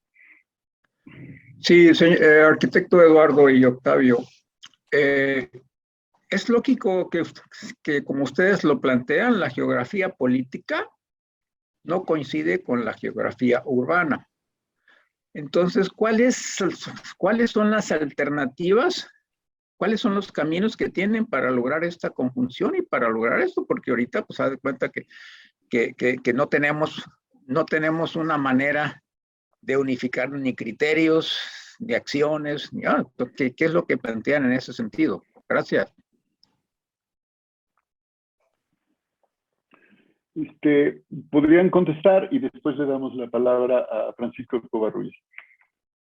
Speaker 6: Sí, arquitecto Eduardo y Octavio, es lógico que como ustedes lo plantean, la geografía política no coincide con la geografía urbana. Entonces, ¿cuáles son las alternativas? ¿Cuáles son los caminos que tienen para lograr esta conjunción y para lograr esto? Porque ahorita, pues, haz de cuenta que no tenemos una manera de unificar ni criterios, ni acciones, ¿qué es lo que plantean en ese sentido? Gracias.
Speaker 3: Podrían contestar y después le damos la palabra a Francisco Covarrubias.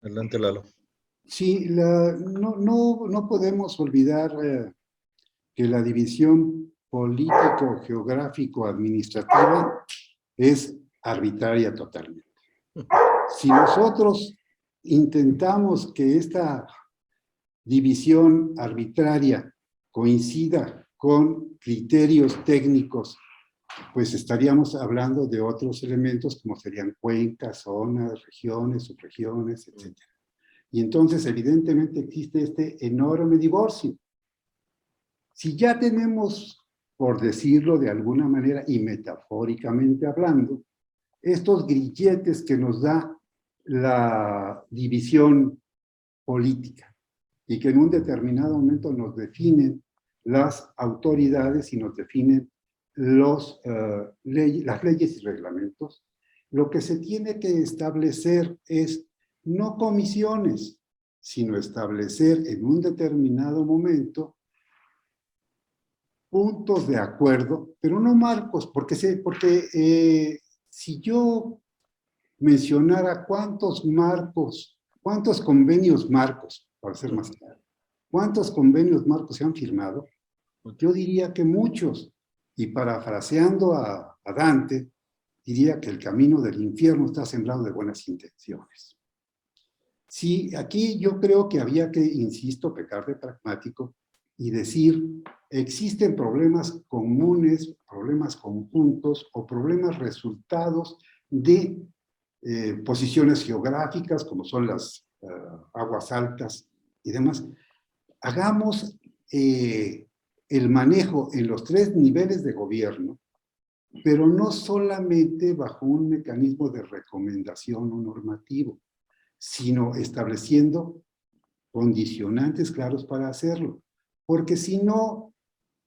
Speaker 4: Adelante, Lalo.
Speaker 5: Sí, no podemos olvidar que la división político-geográfico-administrativa es arbitraria totalmente. Si nosotros intentamos que esta división arbitraria coincida con criterios técnicos pues estaríamos hablando de otros elementos como serían cuencas, zonas, regiones, subregiones, etc. Y entonces evidentemente existe este enorme divorcio. Si ya tenemos, por decirlo de alguna manera y metafóricamente hablando, estos grilletes que nos da la división política y que en un determinado momento nos definen las autoridades y nos definen las leyes y reglamentos, lo que se tiene que establecer es no comisiones, sino establecer en un determinado momento puntos de acuerdo, pero no marcos, porque si yo mencionara cuántos convenios marcos, para ser más claro, cuántos convenios marcos se han firmado, yo diría que muchos. Y parafraseando a Dante, diría que el camino del infierno está sembrado de buenas intenciones. Sí, aquí yo creo que había que, insisto, pecar de pragmático y decir, existen problemas comunes, problemas conjuntos o problemas resultados de posiciones geográficas, como son las aguas altas y demás. Hagamos el manejo en los 3 niveles de gobierno, pero no solamente bajo un mecanismo de recomendación o normativo, sino estableciendo condicionantes claros para hacerlo. Porque si no,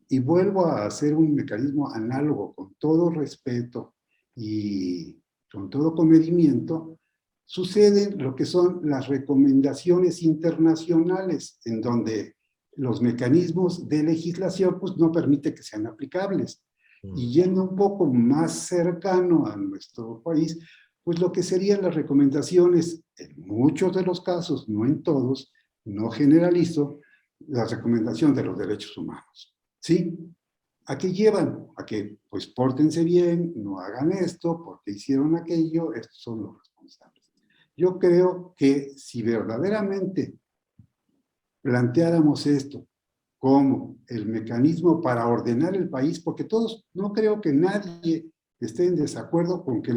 Speaker 5: y vuelvo a hacer un mecanismo análogo con todo respeto y con todo comedimiento, suceden lo que son las recomendaciones internacionales, en donde los mecanismos de legislación pues, no permiten que sean aplicables. Y yendo un poco más cercano a nuestro país, pues lo que serían las recomendaciones, en muchos de los casos, no en todos, no generalizo, la recomendación de los derechos humanos. ¿Sí? ¿A qué llevan? A que, pues, pórtense bien, no hagan esto, porque hicieron aquello, estos son los responsables. Yo creo que si verdaderamente planteáramos esto como el mecanismo para ordenar el país, porque todos, no creo que nadie esté en desacuerdo con que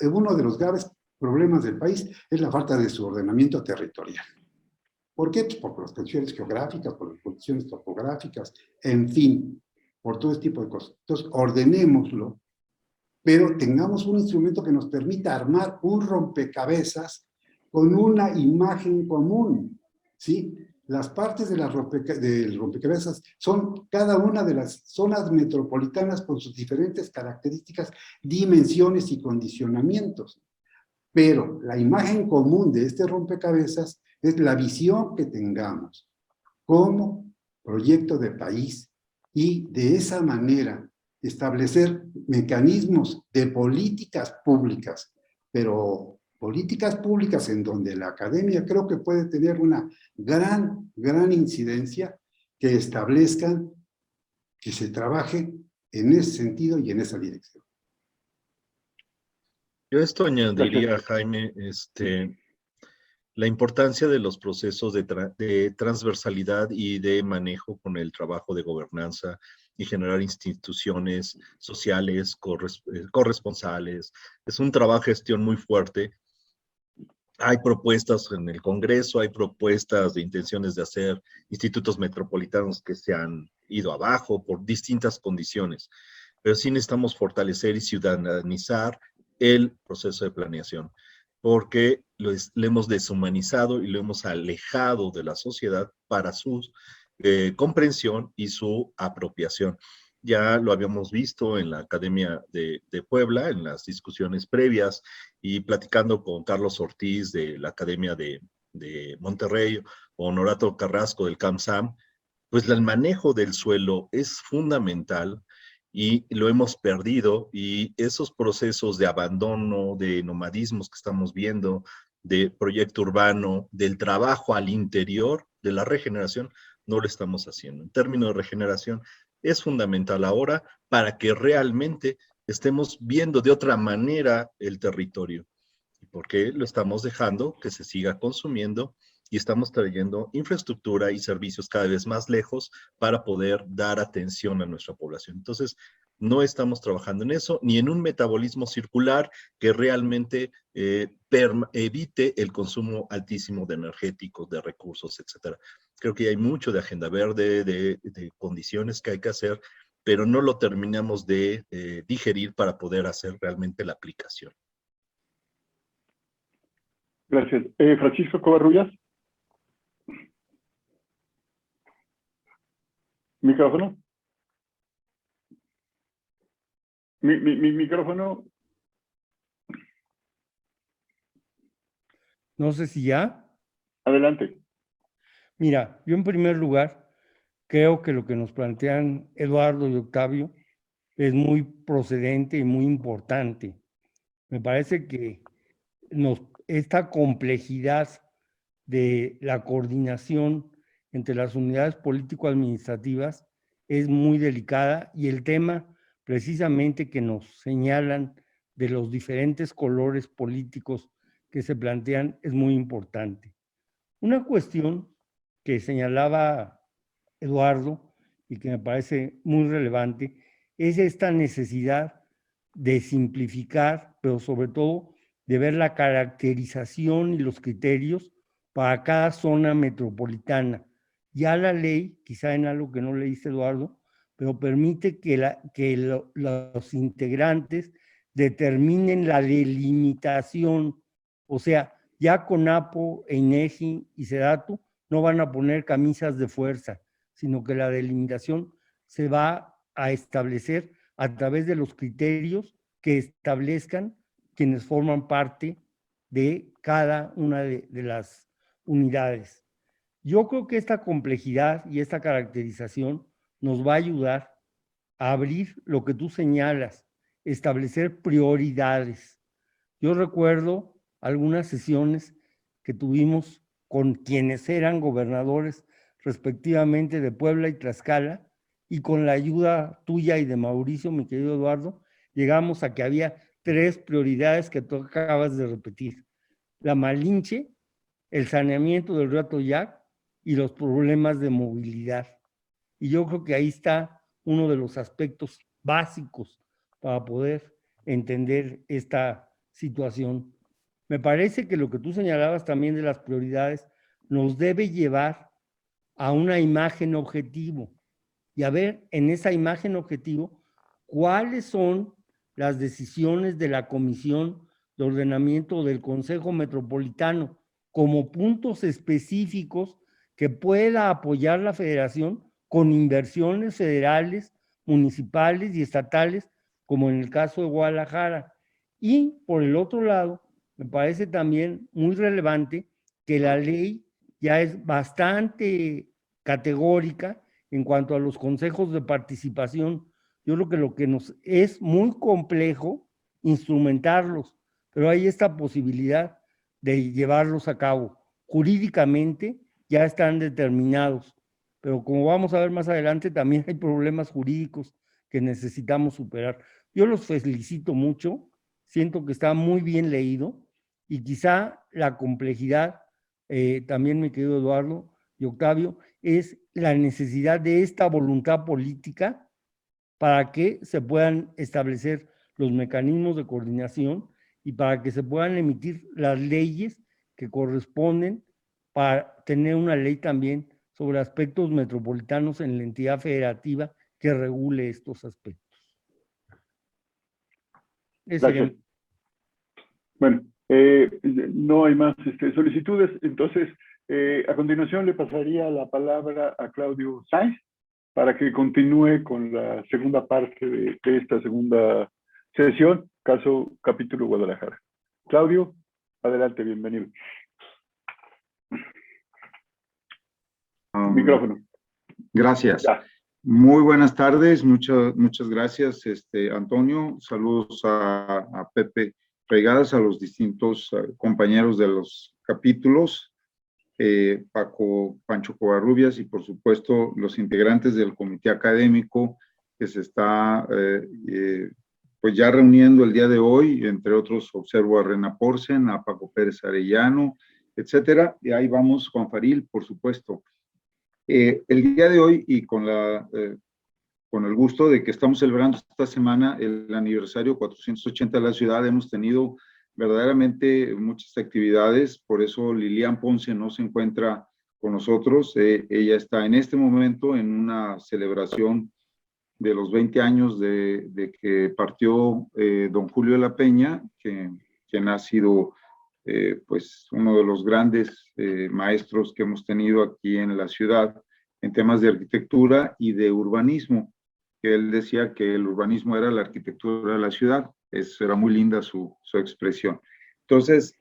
Speaker 5: uno de los graves problemas del país es la falta de su ordenamiento territorial. ¿Por qué? Pues por las condiciones geográficas, por las condiciones topográficas, en fin, por todo este tipo de cosas. Entonces, ordenémoslo, pero tengamos un instrumento que nos permita armar un rompecabezas con una imagen común, ¿sí? Las partes del rompecabezas son cada una de las zonas metropolitanas con sus diferentes características, dimensiones y condicionamientos. Pero la imagen común de este rompecabezas es la visión que tengamos como proyecto de país y de esa manera establecer mecanismos de políticas públicas, pero políticas públicas en donde la academia creo que puede tener una gran incidencia, que establezcan, que se trabaje en ese sentido y en esa dirección.
Speaker 4: Yo esto añadiría, Jaime, la importancia de los procesos de transversalidad y de manejo con el trabajo de gobernanza y generar instituciones sociales corresponsales. Es un trabajo de gestión muy fuerte. Hay propuestas en el Congreso, hay propuestas de intenciones de hacer institutos metropolitanos que se han ido abajo por distintas condiciones, pero sí necesitamos fortalecer y ciudadanizar el proceso de planeación, porque lo hemos deshumanizado y lo hemos alejado de la sociedad para su comprensión y su apropiación. Ya lo habíamos visto en la Academia de Puebla, en las discusiones previas, y platicando con Carlos Ortiz de la Academia de Monterrey, o Honorato Carrasco del CAMSAM, pues el manejo del suelo es fundamental y lo hemos perdido, y esos procesos de abandono, de nomadismos que estamos viendo, de proyecto urbano, del trabajo al interior, de la regeneración, no lo estamos haciendo. En términos de regeneración, es fundamental ahora para que realmente estemos viendo de otra manera el territorio. Porque lo estamos dejando que se siga consumiendo y estamos trayendo infraestructura y servicios cada vez más lejos para poder dar atención a nuestra población. Entonces, no estamos trabajando en eso, ni en un metabolismo circular que realmente evite el consumo altísimo de energéticos, de recursos, etcétera. Creo que hay mucho de agenda verde, de condiciones que hay que hacer, pero no lo terminamos de digerir para poder hacer realmente la aplicación.
Speaker 3: Gracias. Francisco Covarrubias. Micrófono. Mi micrófono.
Speaker 7: No sé si ya.
Speaker 3: Adelante.
Speaker 7: Mira, yo en primer lugar creo que lo que nos plantean Eduardo y Octavio es muy procedente y muy importante. Me parece que esta complejidad de la coordinación entre las unidades político-administrativas es muy delicada y el tema precisamente que nos señalan de los diferentes colores políticos que se plantean es muy importante. Una cuestión que señalaba Eduardo y que me parece muy relevante es esta necesidad de simplificar, pero sobre todo de ver la caracterización y los criterios para cada zona metropolitana. Ya la ley, quizá en algo que no leíste, Eduardo, pero permite que los integrantes determinen la delimitación. O sea, ya CONAPO, INEGI y SEDATU no van a poner camisas de fuerza, sino que la delimitación se va a establecer a través de los criterios que establezcan quienes forman parte de cada una de las unidades. Yo creo que esta complejidad y esta caracterización nos va a ayudar a abrir lo que tú señalas, establecer prioridades. Yo recuerdo algunas sesiones que tuvimos con quienes eran gobernadores respectivamente de Puebla y Tlaxcala, y con la ayuda tuya y de Mauricio, mi querido Eduardo, llegamos a que había 3 prioridades que tú acabas de repetir: la Malinche, el saneamiento del río Atoyac y los problemas de movilidad. Y yo creo que ahí está uno de los aspectos básicos para poder entender esta situación. Me parece que lo que tú señalabas también de las prioridades nos debe llevar a una imagen objetivo y a ver en esa imagen objetivo cuáles son las decisiones de la Comisión de Ordenamiento del Consejo Metropolitano como puntos específicos que pueda apoyar la Federación con inversiones federales, municipales y estatales, como en el caso de Guadalajara. Y por el otro lado, me parece también muy relevante que la ley ya es bastante categórica en cuanto a los consejos de participación. Yo creo que lo que nos es muy complejo instrumentarlos, pero hay esta posibilidad de llevarlos a cabo. Jurídicamente ya están determinados, pero como vamos a ver más adelante, también hay problemas jurídicos que necesitamos superar. Yo los felicito mucho, siento que está muy bien leído y quizá la complejidad, también mi querido Eduardo y Octavio, es la necesidad de esta voluntad política para que se puedan establecer los mecanismos de coordinación y para que se puedan emitir las leyes que corresponden para tener una ley también sobre aspectos metropolitanos en la entidad federativa que regule estos aspectos.
Speaker 3: Gracias. Bueno, no hay más solicitudes, entonces a continuación le pasaría la palabra a Claudio Sainz para que continúe con la segunda parte de esta segunda sesión, capítulo Guadalajara. Claudio, adelante, bienvenido. Micrófono.
Speaker 8: Gracias.
Speaker 3: Ya.
Speaker 8: Muy buenas tardes, muchas gracias, Antonio. Saludos a Pepe Reigadas, a los distintos compañeros de los capítulos, Pancho Covarrubias y por supuesto los integrantes del comité académico que se está pues ya reuniendo el día de hoy. Entre otros observo a Rena Porcen, a Paco Pérez Arellano, etcétera, y ahí vamos, Juan Faril, por supuesto. El día de hoy y con la con el gusto de que estamos celebrando esta semana el aniversario 480 de la ciudad. Hemos tenido verdaderamente muchas actividades, por eso Lilian Ponce no se encuentra con nosotros. Ella está en este momento en una celebración de los 20 años de que partió don Julio de la Peña, quien ha sido pues uno de los grandes maestros que hemos tenido aquí en la ciudad en temas de arquitectura y de urbanismo, que él decía que el urbanismo era la arquitectura de la ciudad. Era muy linda su expresión. Entonces,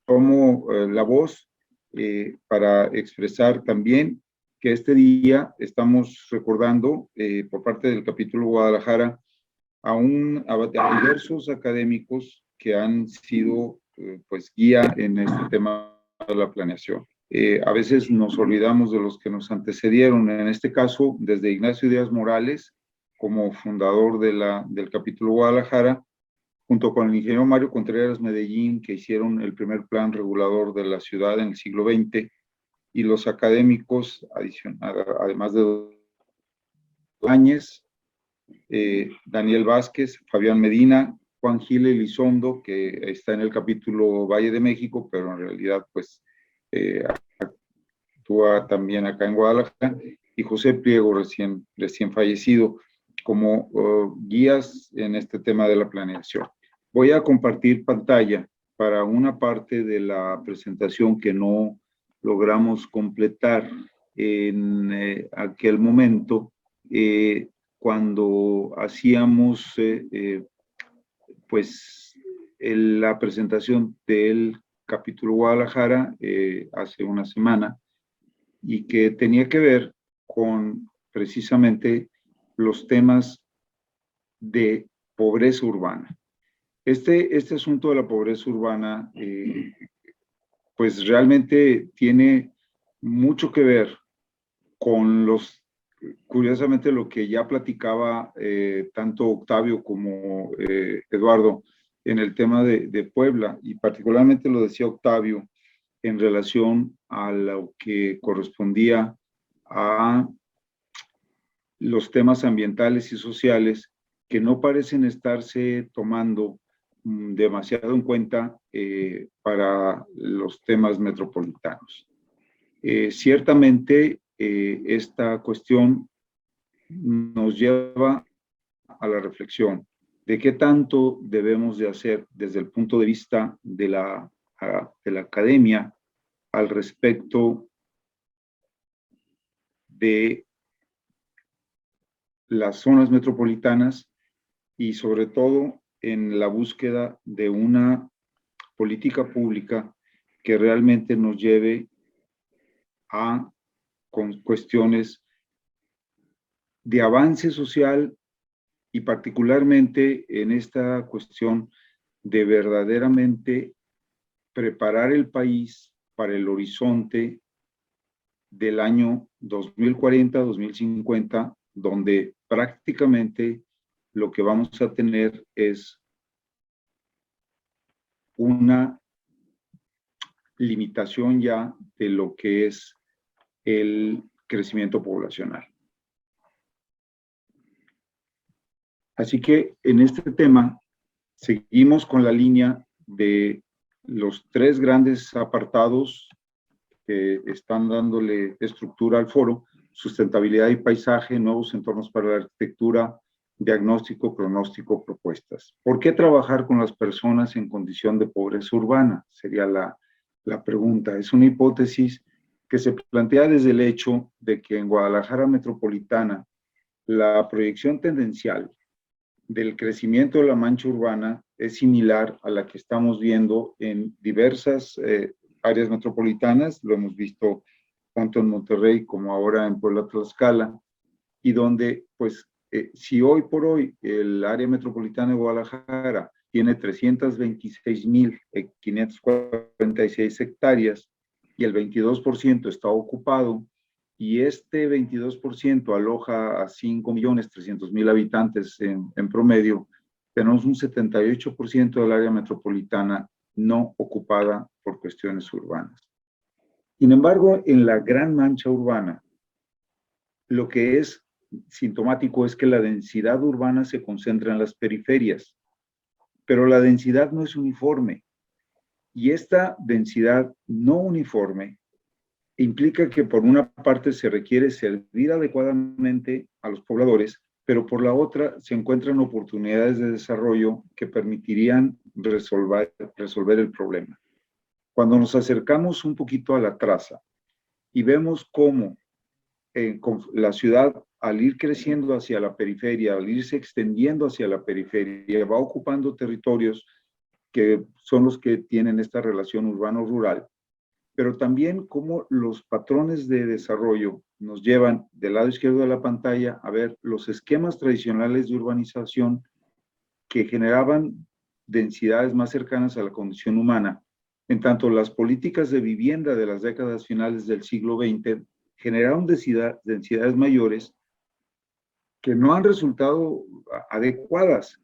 Speaker 8: tomo la voz para expresar también que este día estamos recordando por parte del capítulo Guadalajara a diversos académicos que han sido pues guía en este tema de la planeación. A veces nos olvidamos de los que nos antecedieron, en este caso desde Ignacio Díaz Morales como fundador del capítulo Guadalajara, junto con el ingeniero Mario Contreras Medellín, que hicieron el primer plan regulador de la ciudad en el siglo XX, y los académicos, además de Áñez, Daniel Vázquez, Fabián Medina, Juan Gil Elizondo, que está en el capítulo Valle de México, pero en realidad pues actúa también acá en Guadalajara, y José Pliego, recién fallecido, como guías en este tema de la planeación. Voy a compartir pantalla para una parte de la presentación que no logramos completar en aquel momento cuando hacíamos pues la presentación del capítulo Guadalajara hace una semana, y que tenía que ver con precisamente los temas de pobreza urbana. Este asunto de la pobreza urbana pues realmente tiene mucho que ver con curiosamente lo que ya platicaba tanto Octavio como Eduardo en el tema de Puebla, y particularmente lo decía Octavio en relación a lo que correspondía a los temas ambientales y sociales que no parecen estarse tomando demasiado en cuenta para los temas metropolitanos. Ciertamente, esta cuestión nos lleva a la reflexión de qué tanto debemos de hacer desde el punto de vista de la academia al respecto de las zonas metropolitanas, y sobre todo en la búsqueda de una política pública que realmente nos lleve a con cuestiones de avance social, y particularmente en esta cuestión de verdaderamente preparar el país para el horizonte del año 2040-2050, donde prácticamente lo que vamos a tener es una limitación ya de lo que es el crecimiento poblacional. Así que en este tema seguimos con la línea de los tres grandes apartados que están dándole estructura al foro: sustentabilidad y paisaje, nuevos entornos para la arquitectura, diagnóstico, pronóstico, propuestas. ¿Por qué trabajar con las personas en condición de pobreza urbana? Sería la pregunta. Es una hipótesis que se plantea desde el hecho de que en Guadalajara metropolitana la proyección tendencial del crecimiento de la mancha urbana es similar a la que estamos viendo en diversas áreas metropolitanas. Lo hemos visto tanto en Monterrey como ahora en Puebla, Tlaxcala, y donde, pues, si hoy por hoy el área metropolitana de Guadalajara tiene 326,546 hectáreas y el 22% está ocupado, y este 22% aloja a 5,300,000 habitantes en promedio, tenemos un 78% del área metropolitana no ocupada por cuestiones urbanas. Sin embargo, en la gran mancha urbana, lo que es sintomático es que la densidad urbana se concentra en las periferias, pero la densidad no es uniforme. Y esta densidad no uniforme implica que por una parte se requiere servir adecuadamente a los pobladores, pero por la otra se encuentran oportunidades de desarrollo que permitirían resolver el problema. Cuando nos acercamos un poquito a la traza y vemos cómo la ciudad, al ir creciendo hacia la periferia, al irse extendiendo hacia la periferia, va ocupando territorios que son los que tienen esta relación urbano-rural, pero también cómo los patrones de desarrollo nos llevan del lado izquierdo de la pantalla a ver los esquemas tradicionales de urbanización que generaban densidades más cercanas a la condición humana. En tanto, las políticas de vivienda de las décadas finales del siglo XX generaron densidades mayores que no han resultado adecuadas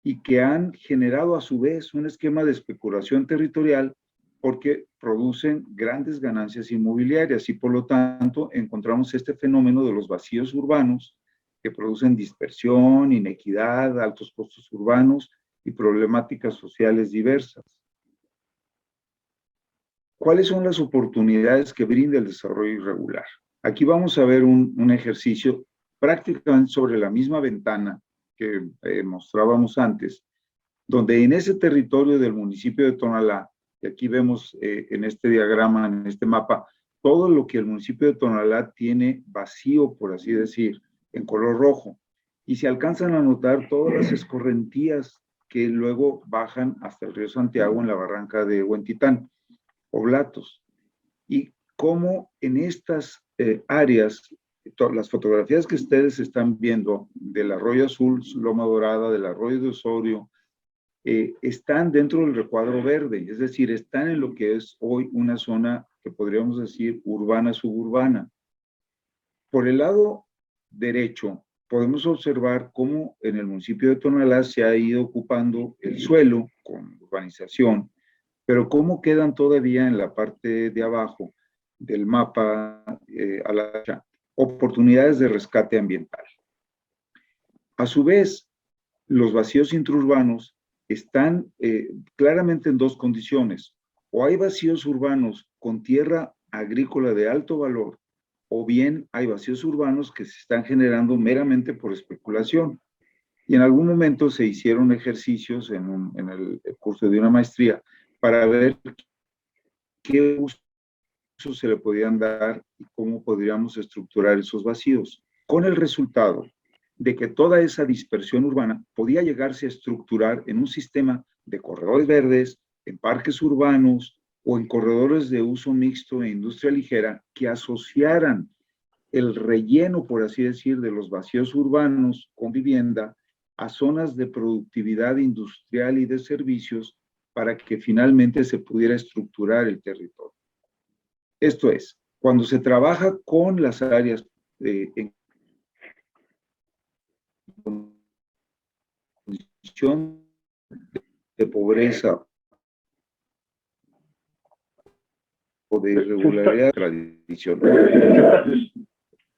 Speaker 8: y que han generado a su vez un esquema de especulación territorial porque producen grandes ganancias inmobiliarias y por lo tanto encontramos este fenómeno de los vacíos urbanos que producen dispersión, inequidad, altos costos urbanos y problemáticas sociales diversas. ¿Cuáles son las oportunidades que brinda el desarrollo irregular? Aquí vamos a ver un ejercicio prácticamente sobre la misma ventana que mostrábamos antes, donde en ese territorio del municipio de Tonalá, y aquí vemos en este diagrama, en este mapa, todo lo que el municipio de Tonalá tiene vacío, por así decir, en color rojo, y se alcanzan a notar todas las escorrentías que luego bajan hasta el río Santiago en la barranca de Huentitán, Oblatos, y cómo en estas áreas, las fotografías que ustedes están viendo del Arroyo Azul, Loma Dorada, del Arroyo de Osorio, están dentro del recuadro verde, es decir, están en lo que es hoy una zona que podríamos decir urbana-suburbana. Por el lado derecho, podemos observar cómo en el municipio de Tonalá se ha ido ocupando el suelo con urbanización, pero cómo quedan todavía en la parte de abajo del mapa a la derecha oportunidades de rescate ambiental. A su vez, los vacíos intraurbanos están claramente en dos condiciones. O hay vacíos urbanos con tierra agrícola de alto valor, o bien hay vacíos urbanos que se están generando meramente por especulación. Y en algún momento se hicieron ejercicios en el curso de una maestría para ver qué usos se le podían dar y cómo podríamos estructurar esos vacíos, con el resultado de que toda esa dispersión urbana podía llegarse a estructurar en un sistema de corredores verdes, en parques urbanos o en corredores de uso mixto e industria ligera que asociaran el relleno, por así decir, de los vacíos urbanos con vivienda a zonas de productividad industrial y de servicios para que finalmente se pudiera estructurar el territorio. Esto es, cuando se trabaja con las áreas en condición de pobreza o de irregularidad tradicional.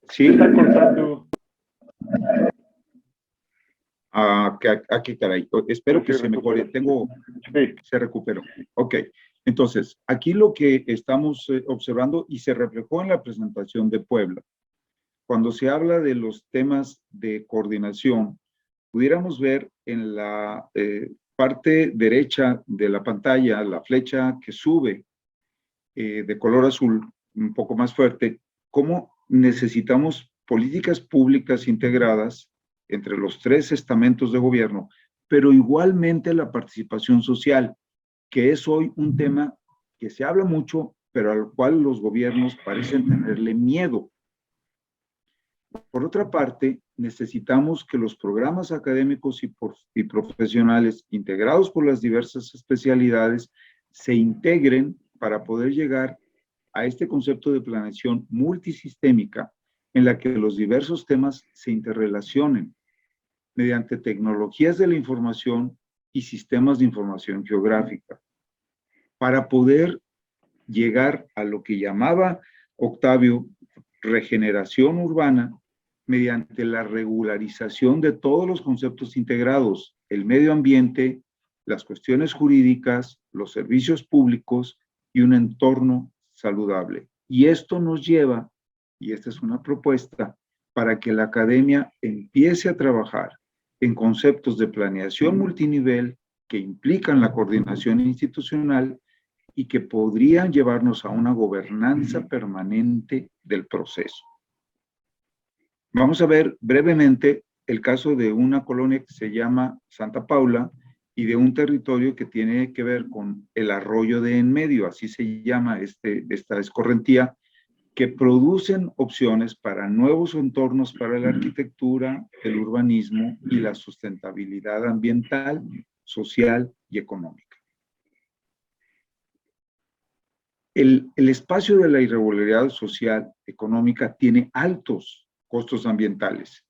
Speaker 8: ¿Sí?
Speaker 3: Se está cortando.
Speaker 8: Aquí, caray. Espero que se mejore. Se recuperó. Ok. Entonces, aquí lo que estamos observando y se reflejó en la presentación de Puebla. Cuando se habla de los temas de coordinación, pudiéramos ver en la parte derecha de la pantalla, la flecha que sube de color azul, un poco más fuerte, cómo necesitamos políticas públicas integradas entre los tres estamentos de gobierno, pero igualmente la participación social, que es hoy un tema que se habla mucho, pero al cual los gobiernos parecen tenerle miedo. Por otra parte, necesitamos que los programas académicos y profesionales integrados por las diversas especialidades se integren para poder llegar a este concepto de planeación multisistémica en la que los diversos temas se interrelacionen mediante tecnologías de la información y sistemas de información geográfica, para poder llegar a lo que llamaba Octavio regeneración urbana, mediante la regularización de todos los conceptos integrados, el medio ambiente, las cuestiones jurídicas, los servicios públicos y un entorno saludable. Y esto nos lleva, y esta es una propuesta, para que la academia empiece a trabajar en conceptos de planeación multinivel que implican la coordinación institucional y que podrían llevarnos a una gobernanza permanente del proceso. Vamos a ver brevemente el caso de una colonia que se llama Santa Paula y de un territorio que tiene que ver con el arroyo de en medio, así se llama esta escorrentía, que producen opciones para nuevos entornos para la arquitectura, el urbanismo y la sustentabilidad ambiental, social y económica. El espacio de la irregularidad social, económica, tiene altos costos ambientales.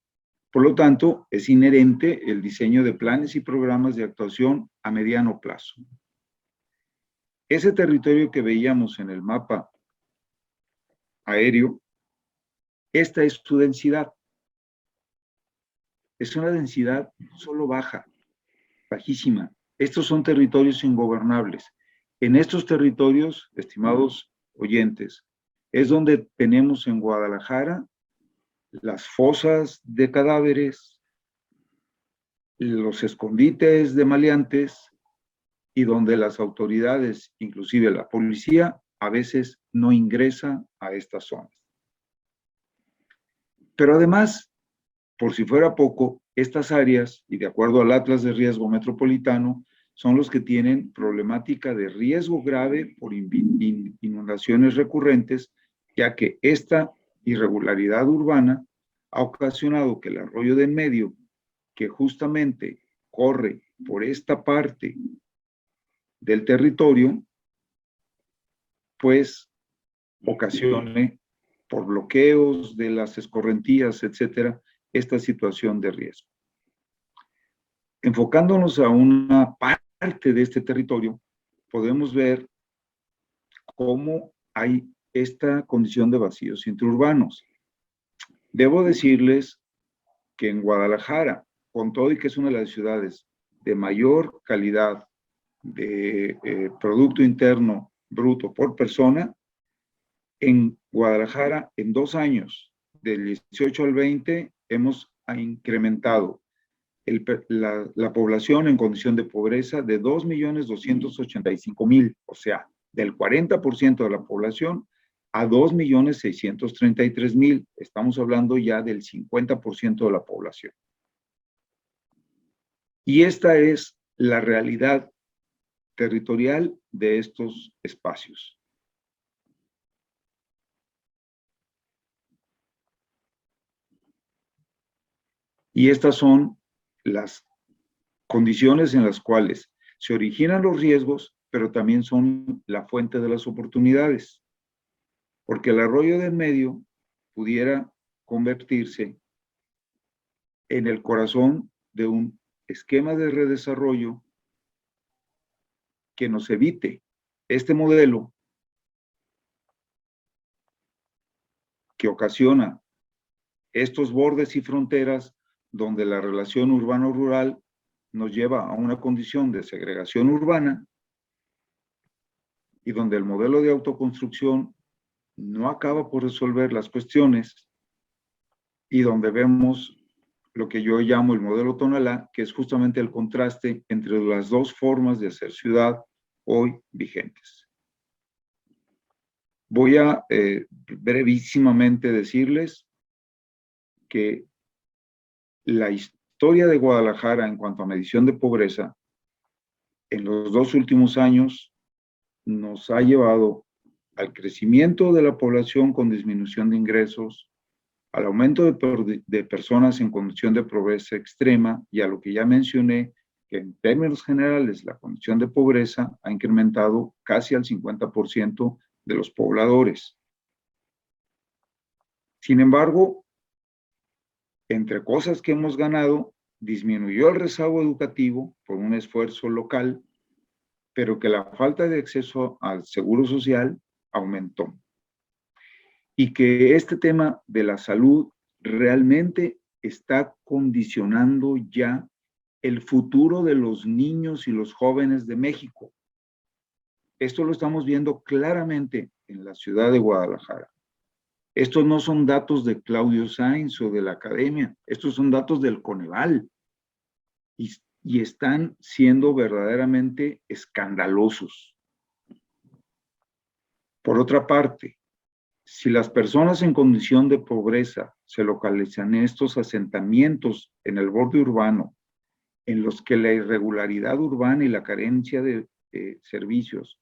Speaker 8: Por lo tanto, es inherente el diseño de planes y programas de actuación a mediano plazo. Ese territorio que veíamos en el mapa aéreo, esta es su densidad. Es una densidad solo baja, bajísima. Estos son territorios ingobernables. En estos territorios, estimados oyentes, es donde tenemos en Guadalajara las fosas de cadáveres, los escondites de maleantes y donde las autoridades, inclusive la policía, a veces no ingresa a estas zonas. Pero además, por si fuera poco, estas áreas, y de acuerdo al Atlas de Riesgo Metropolitano, son los que tienen problemática de riesgo grave por inundaciones recurrentes, ya que esta irregularidad urbana ha ocasionado que el arroyo de en medio, que justamente corre por esta parte del territorio, pues ocasione, por bloqueos de las escorrentías, etcétera, esta situación de riesgo. Enfocándonos a una parte de este territorio, podemos ver cómo hay esta condición de vacíos interurbanos. Debo decirles que en Guadalajara, con todo y que es una de las ciudades de mayor calidad de Producto Interno Bruto por persona, en Guadalajara, en 2 años, del 18 al 20, hemos incrementado la población en condición de pobreza de 2.285.000, o sea, del 40% de la población a 2.633.000. Estamos hablando ya del 50% de la población. Y esta es la realidad territorial de estos espacios. Y estas son las condiciones en las cuales se originan los riesgos, pero también son la fuente de las oportunidades. Porque el arroyo del medio pudiera convertirse en el corazón de un esquema de redesarrollo que nos evite este modelo que ocasiona estos bordes y fronteras donde la relación urbano-rural nos lleva a una condición de segregación urbana y donde el modelo de autoconstrucción no acaba por resolver las cuestiones y donde vemos lo que yo llamo el modelo Tonalá, que es justamente el contraste entre las dos formas de hacer ciudad hoy vigentes. Voy a brevísimamente decirles que la historia de Guadalajara en cuanto a medición de pobreza en los 2 últimos años nos ha llevado al crecimiento de la población con disminución de ingresos, al aumento de personas en condición de pobreza extrema y a lo que ya mencioné, que en términos generales la condición de pobreza ha incrementado casi al 50% de los pobladores. Sin embargo, entre cosas que hemos ganado, disminuyó el rezago educativo por un esfuerzo local, pero que la falta de acceso al seguro social aumentó. Y que este tema de la salud realmente está condicionando ya el futuro de los niños y los jóvenes de México. Esto lo estamos viendo claramente en la ciudad de Guadalajara. Estos no son datos de Claudio Sainz o de la academia, estos son datos del Coneval y están siendo verdaderamente escandalosos. Por otra parte, si las personas en condición de pobreza se localizan en estos asentamientos en el borde urbano, en los que la irregularidad urbana y la carencia de servicios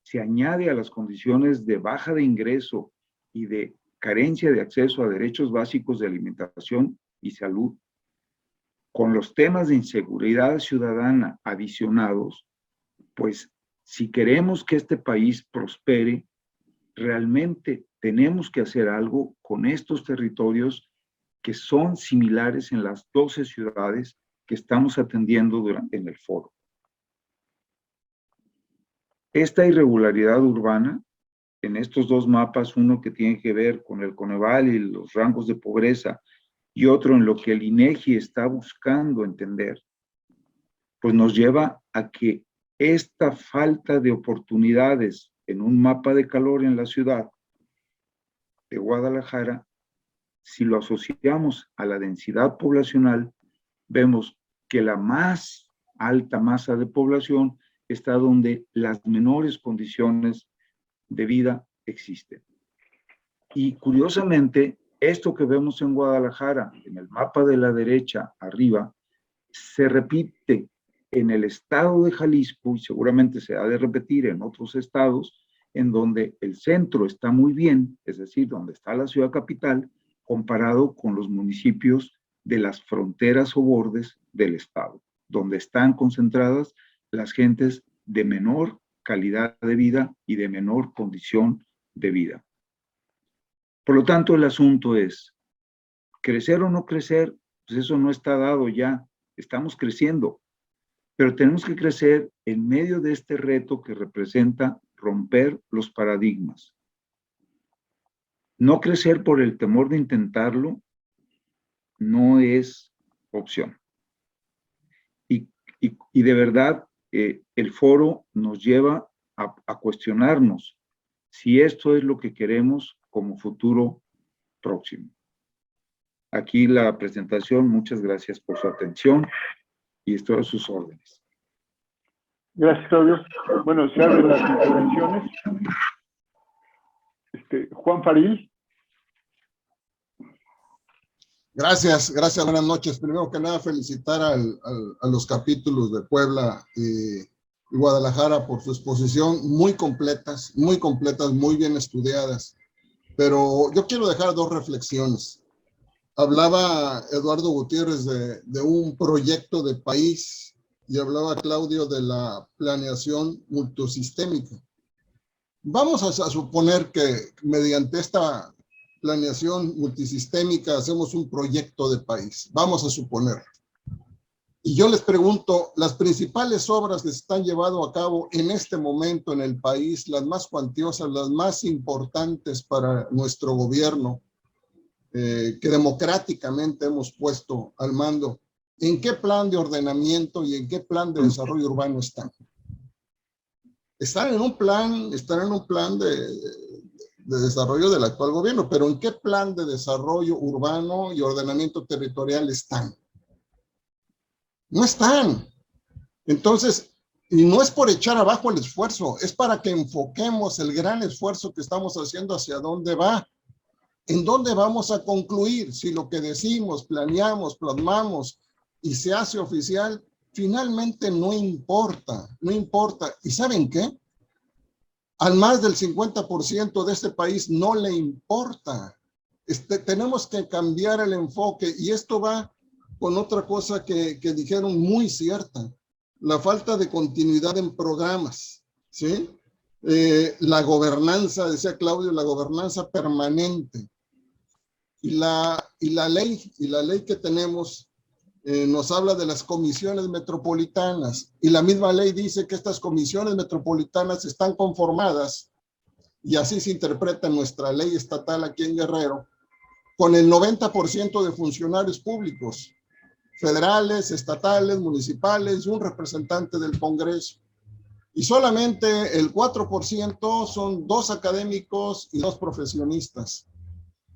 Speaker 8: se añade a las condiciones de baja de ingreso y de carencia de acceso a derechos básicos de alimentación y salud, con los temas de inseguridad ciudadana adicionados, pues si queremos que este país prospere, realmente tenemos que hacer algo con estos territorios que son similares en las 12 ciudades que estamos atendiendo en el foro. Esta irregularidad urbana, en estos dos mapas, uno que tiene que ver con el Coneval y los rangos de pobreza, y otro en lo que el INEGI está buscando entender, pues nos lleva a que esta falta de oportunidades en un mapa de calor en la ciudad de Guadalajara, si lo asociamos a la densidad poblacional, vemos que la más alta masa de población está donde las menores condiciones de vida existen. Y curiosamente, esto que vemos en Guadalajara, en el mapa de la derecha arriba, se repite en el estado de Jalisco y seguramente se ha de repetir en otros estados, en donde el centro está muy bien, es decir, donde está la ciudad capital, comparado con los municipios de las fronteras o bordes del estado, donde están concentradas las gentes de menor calidad de vida y de menor condición de vida. Por lo tanto, el asunto es, crecer o no crecer, pues eso no está dado ya, estamos creciendo, pero tenemos que crecer en medio de este reto que representa romper los paradigmas. No crecer por el temor de intentarlo no es opción. Y de verdad, el foro nos lleva a cuestionarnos si esto es lo que queremos como futuro próximo. Aquí la presentación, muchas gracias por su atención y estoy a sus órdenes.
Speaker 3: Gracias, Claudio. Bueno, se abren las intervenciones. Juan Faril.
Speaker 9: Gracias, buenas noches. Primero que nada, felicitar a los capítulos de Puebla y Guadalajara por su exposición, muy completas, muy bien estudiadas. Pero yo quiero dejar dos reflexiones. Hablaba Eduardo Gutiérrez de un proyecto de país y hablaba Claudio de la planeación multisistémica. Vamos a suponer que mediante esta planeación multisistémica hacemos un proyecto de país. Vamos a suponer. Y yo les pregunto, las principales obras que se están llevando a cabo en este momento en el país, las más cuantiosas, las más importantes para nuestro gobierno, que democráticamente hemos puesto al mando, ¿en qué plan de ordenamiento y en qué plan de desarrollo urbano están? Están en un plan de desarrollo del actual gobierno, pero ¿en qué plan de desarrollo urbano y ordenamiento territorial están? No están. Entonces, y no es por echar abajo el esfuerzo, es para que enfoquemos el gran esfuerzo que estamos haciendo hacia dónde va. ¿En dónde vamos a concluir? Si lo que decimos, planeamos, plasmamos y se hace oficial, finalmente no importa, no importa. ¿Y saben qué? Al más del 50% de este país no le importa. Tenemos que cambiar el enfoque y esto va con otra cosa que dijeron muy cierta, la falta de continuidad en programas, ¿sí? La gobernanza, decía Claudio, la gobernanza permanente. Y la ley que tenemos nos habla de las comisiones metropolitanas y la misma ley dice que estas comisiones metropolitanas están conformadas y así se interpreta nuestra ley estatal aquí en Guerrero con el 90% de funcionarios públicos, federales, estatales, municipales y un representante del Congreso. Y solamente el 4% son 2 académicos y 2 profesionistas.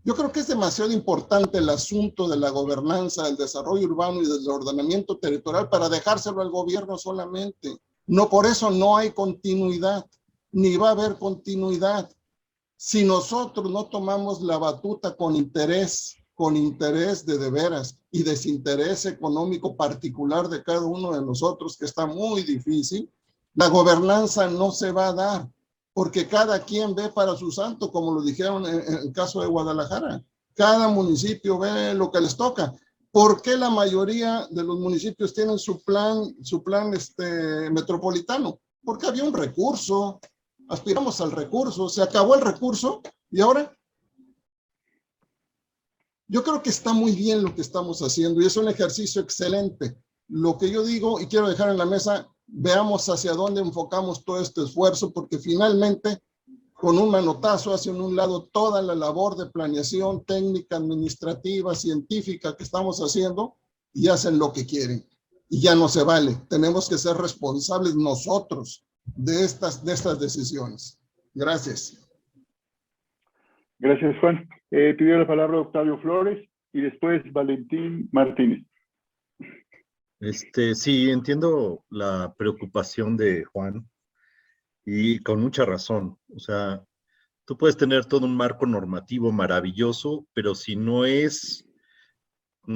Speaker 9: Yo creo que es demasiado importante el asunto de la gobernanza, del desarrollo urbano y del ordenamiento territorial para dejárselo al gobierno solamente. No, por eso no hay continuidad, ni va a haber continuidad. Si nosotros no tomamos la batuta con interés de veras y desinterés económico particular de cada uno de nosotros, que está muy difícil, la gobernanza no se va a dar, porque cada quien ve para su santo, como lo dijeron en el caso de Guadalajara. Cada municipio ve lo que les toca. ¿Por qué la mayoría de los municipios tienen su plan metropolitano? Porque había un recurso, aspiramos al recurso, se acabó el recurso y ahora yo creo que está muy bien lo que estamos haciendo y es un ejercicio excelente. Lo que yo digo y quiero dejar en la mesa, veamos hacia dónde enfocamos todo este esfuerzo, porque finalmente con un manotazo hacen un lado toda la labor de planeación técnica, administrativa, científica que estamos haciendo y hacen lo que quieren. Y ya no se vale. Tenemos que ser responsables nosotros de estas decisiones. Gracias.
Speaker 3: Gracias, Juan. Pidió la palabra Octavio Flores y después Valentín Martínez.
Speaker 4: Sí, entiendo la preocupación de Juan y con mucha razón. O sea, tú puedes tener todo un marco normativo maravilloso, pero si no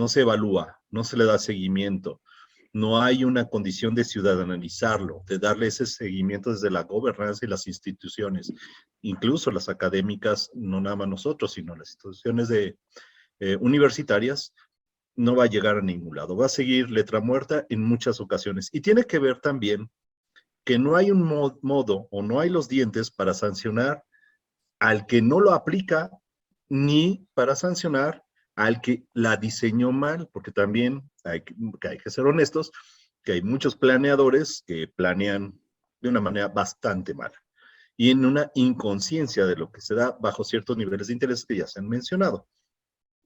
Speaker 4: se evalúa, no se le da seguimiento, no hay una condición de ciudadanizarlo, de darle ese seguimiento desde la gobernanza y las instituciones, incluso las académicas, no nada más nosotros, sino las instituciones universitarias, no va a llegar a ningún lado, va a seguir letra muerta en muchas ocasiones. Y tiene que ver también que no hay un modo o no hay los dientes para sancionar al que no lo aplica, ni para sancionar al que la diseñó mal, porque también hay que ser honestos, que hay muchos planeadores que planean de una manera bastante mala y en una inconsciencia de lo que se da bajo ciertos niveles de interés que ya se han mencionado,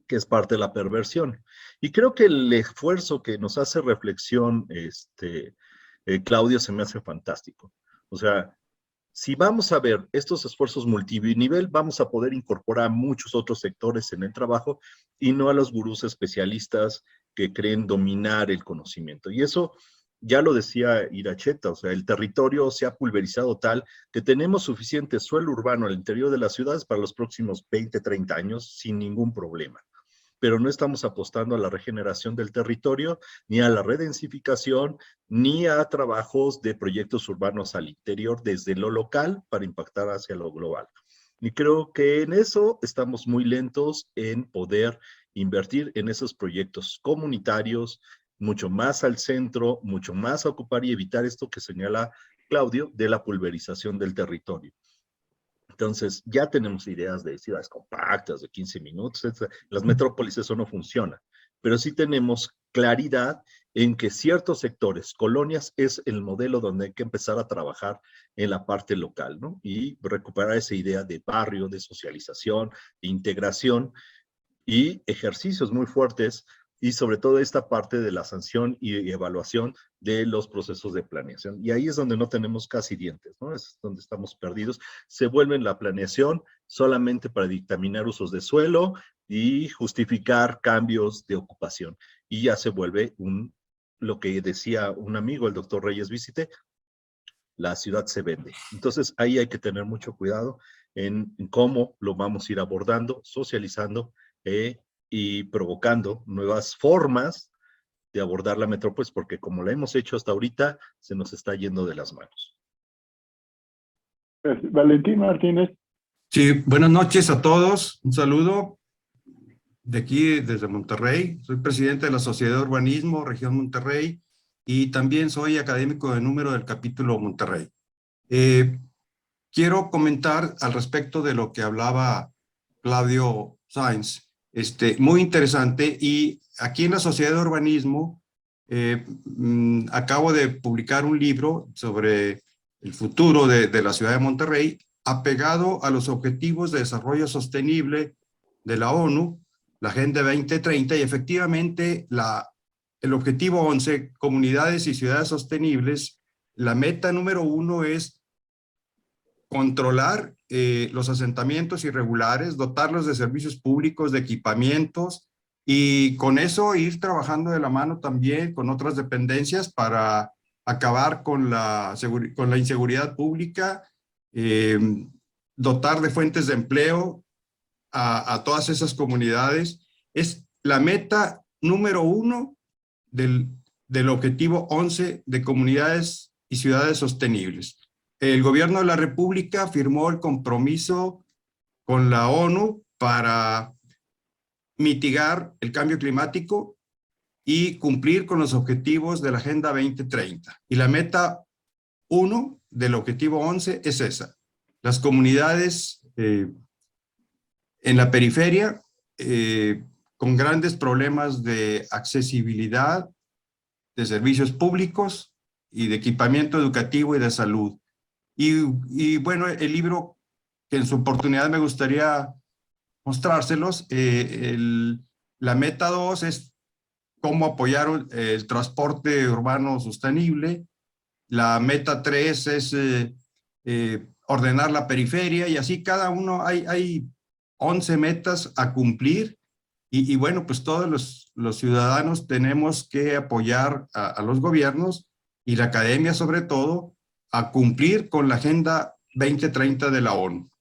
Speaker 4: que es parte de la perversión. Y creo que el esfuerzo que nos hace reflexión, Claudio, se me hace fantástico. O sea, si vamos a ver estos esfuerzos multinivel, vamos a poder incorporar muchos otros sectores en el trabajo y no a los gurús especialistas que creen dominar el conocimiento. Y eso ya lo decía Iracheta, o sea, el territorio se ha pulverizado tal que tenemos suficiente suelo urbano al interior de las ciudades para los próximos 20, 30 años sin ningún problema. Pero no estamos apostando a la regeneración del territorio, ni a la redensificación, ni a trabajos de proyectos urbanos al interior desde lo local para impactar hacia lo global. Y creo que en eso estamos muy lentos en poder invertir en esos proyectos comunitarios, mucho más al centro, mucho más a ocupar y evitar esto que señala Claudio de la pulverización del territorio. Entonces, ya tenemos ideas de ciudades compactas, de 15 minutos, etc. Las metrópolis eso no funciona, pero sí tenemos claridad en que ciertos sectores, colonias, es el modelo donde hay que empezar a trabajar en la parte local, ¿no? Y recuperar esa idea de barrio, de socialización, de integración y ejercicios muy fuertes y sobre todo esta parte de la sanción y evaluación de los procesos de planeación. Y ahí es donde no tenemos casi dientes, ¿no? Es donde estamos perdidos. Se vuelve la planeación solamente para dictaminar usos de suelo y justificar cambios de ocupación. Y ya se vuelve lo que decía un amigo, el doctor Reyes Vícite, la ciudad se vende. Entonces ahí hay que tener mucho cuidado en cómo lo vamos a ir abordando, socializando, y provocando nuevas formas de abordar la metrópolis, porque como la hemos hecho hasta ahorita, se nos está yendo de las manos.
Speaker 3: Valentín Martínez.
Speaker 10: Sí, buenas noches a todos. Un saludo de aquí, desde Monterrey. Soy presidente de la Sociedad de Urbanismo, Región Monterrey, y también soy académico de número del capítulo Monterrey. Quiero comentar al respecto de lo que hablaba Claudio Sáenz. Muy interesante, y aquí en la Sociedad de Urbanismo acabo de publicar un libro sobre el futuro de la ciudad de Monterrey, apegado a los Objetivos de Desarrollo Sostenible de la ONU, la Agenda 2030 y efectivamente el objetivo 11, comunidades y ciudades sostenibles, la meta número 1 es controlar los asentamientos irregulares, dotarlos de servicios públicos, de equipamientos, y con eso ir trabajando de la mano también con otras dependencias para acabar con la inseguridad pública, dotar de fuentes de empleo a todas esas comunidades. Es la meta número 1 del objetivo 11 de comunidades y ciudades sostenibles. El gobierno de la República firmó el compromiso con la ONU para mitigar el cambio climático y cumplir con los objetivos de la Agenda 2030. Y la meta 1 del objetivo 11 es esa. Las comunidades en la periferia con grandes problemas de accesibilidad, de servicios públicos y de equipamiento educativo y de salud. Y bueno, el libro que en su oportunidad me gustaría mostrárselos, la meta 2 es cómo apoyar el transporte urbano sostenible. La meta 3 es ordenar la periferia, y así cada uno hay 11 metas a cumplir. Y bueno, pues todos los ciudadanos tenemos que apoyar a los gobiernos y la academia sobre todo a cumplir con la Agenda 2030 de la ONU.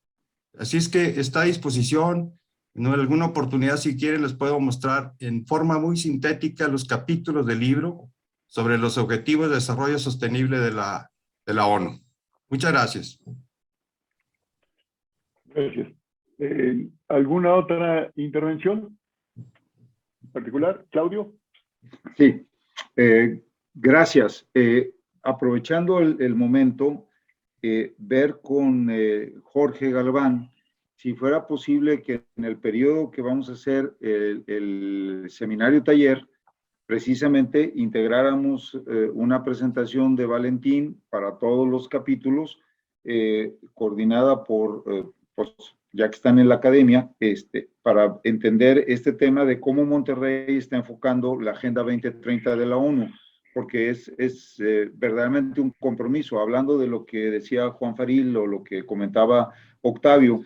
Speaker 10: Así es que está a disposición. En alguna oportunidad, si quieren, les puedo mostrar en forma muy sintética los capítulos del libro sobre los Objetivos de Desarrollo Sostenible de la ONU. Muchas gracias.
Speaker 3: Gracias. ¿Alguna otra intervención en particular? Claudio.
Speaker 8: Sí, gracias. Aprovechando el momento, ver con Jorge Galván, si fuera posible que en el periodo que vamos a hacer el seminario taller, precisamente integráramos una presentación de Valentín para todos los capítulos, coordinada por, pues, ya que están en la academia, para entender este tema de cómo Monterrey está enfocando la Agenda 2030 de la ONU, porque es verdaderamente un compromiso. Hablando de lo que decía Juan Faril o lo que comentaba Octavio,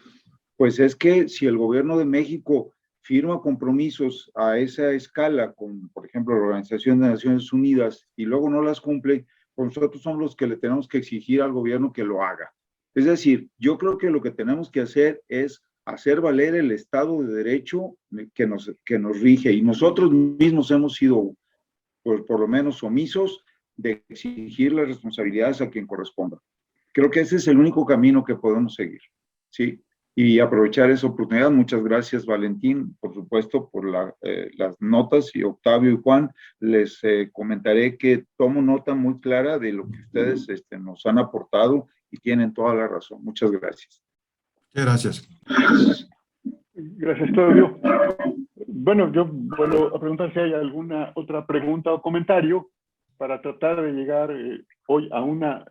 Speaker 8: pues es que si el gobierno de México firma compromisos a esa escala con, por ejemplo, la Organización de Naciones Unidas y luego no las cumple, pues nosotros somos los que le tenemos que exigir al gobierno que lo haga. Es decir, yo creo que lo que tenemos que hacer es hacer valer el Estado de Derecho que nos rige, y nosotros mismos hemos sido, pues, por lo menos omisos de exigir las responsabilidades a quien corresponda. Creo que ese es el único camino que podemos seguir, ¿sí? Y aprovechar esa oportunidad. Muchas gracias, Valentín, por supuesto, por las notas, y Octavio y Juan, les comentaré que tomo nota muy clara de lo que ustedes nos han aportado y tienen toda la razón. Muchas gracias.
Speaker 10: Gracias.
Speaker 3: Gracias, Claudio. Bueno, yo vuelvo a preguntar si hay alguna otra pregunta o comentario para tratar de llegar hoy a algunas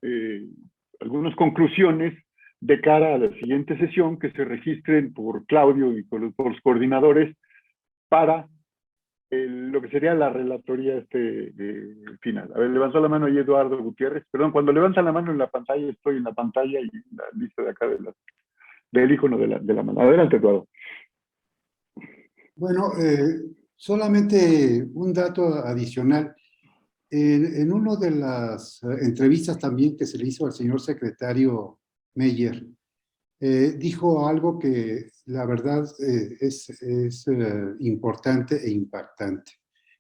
Speaker 3: conclusiones de cara a la siguiente sesión, que se registren por Claudio y por los coordinadores para lo que sería la relatoría final. A ver, levantó la mano ahí Eduardo Gutiérrez. Perdón, cuando levantan la mano en la pantalla, estoy en la pantalla y la lista de acá del icono de la mano. Adelante, Eduardo.
Speaker 5: Bueno, solamente un dato adicional. En una de las entrevistas también que se le hizo al señor secretario Meyer, dijo algo que la verdad es importante e impactante.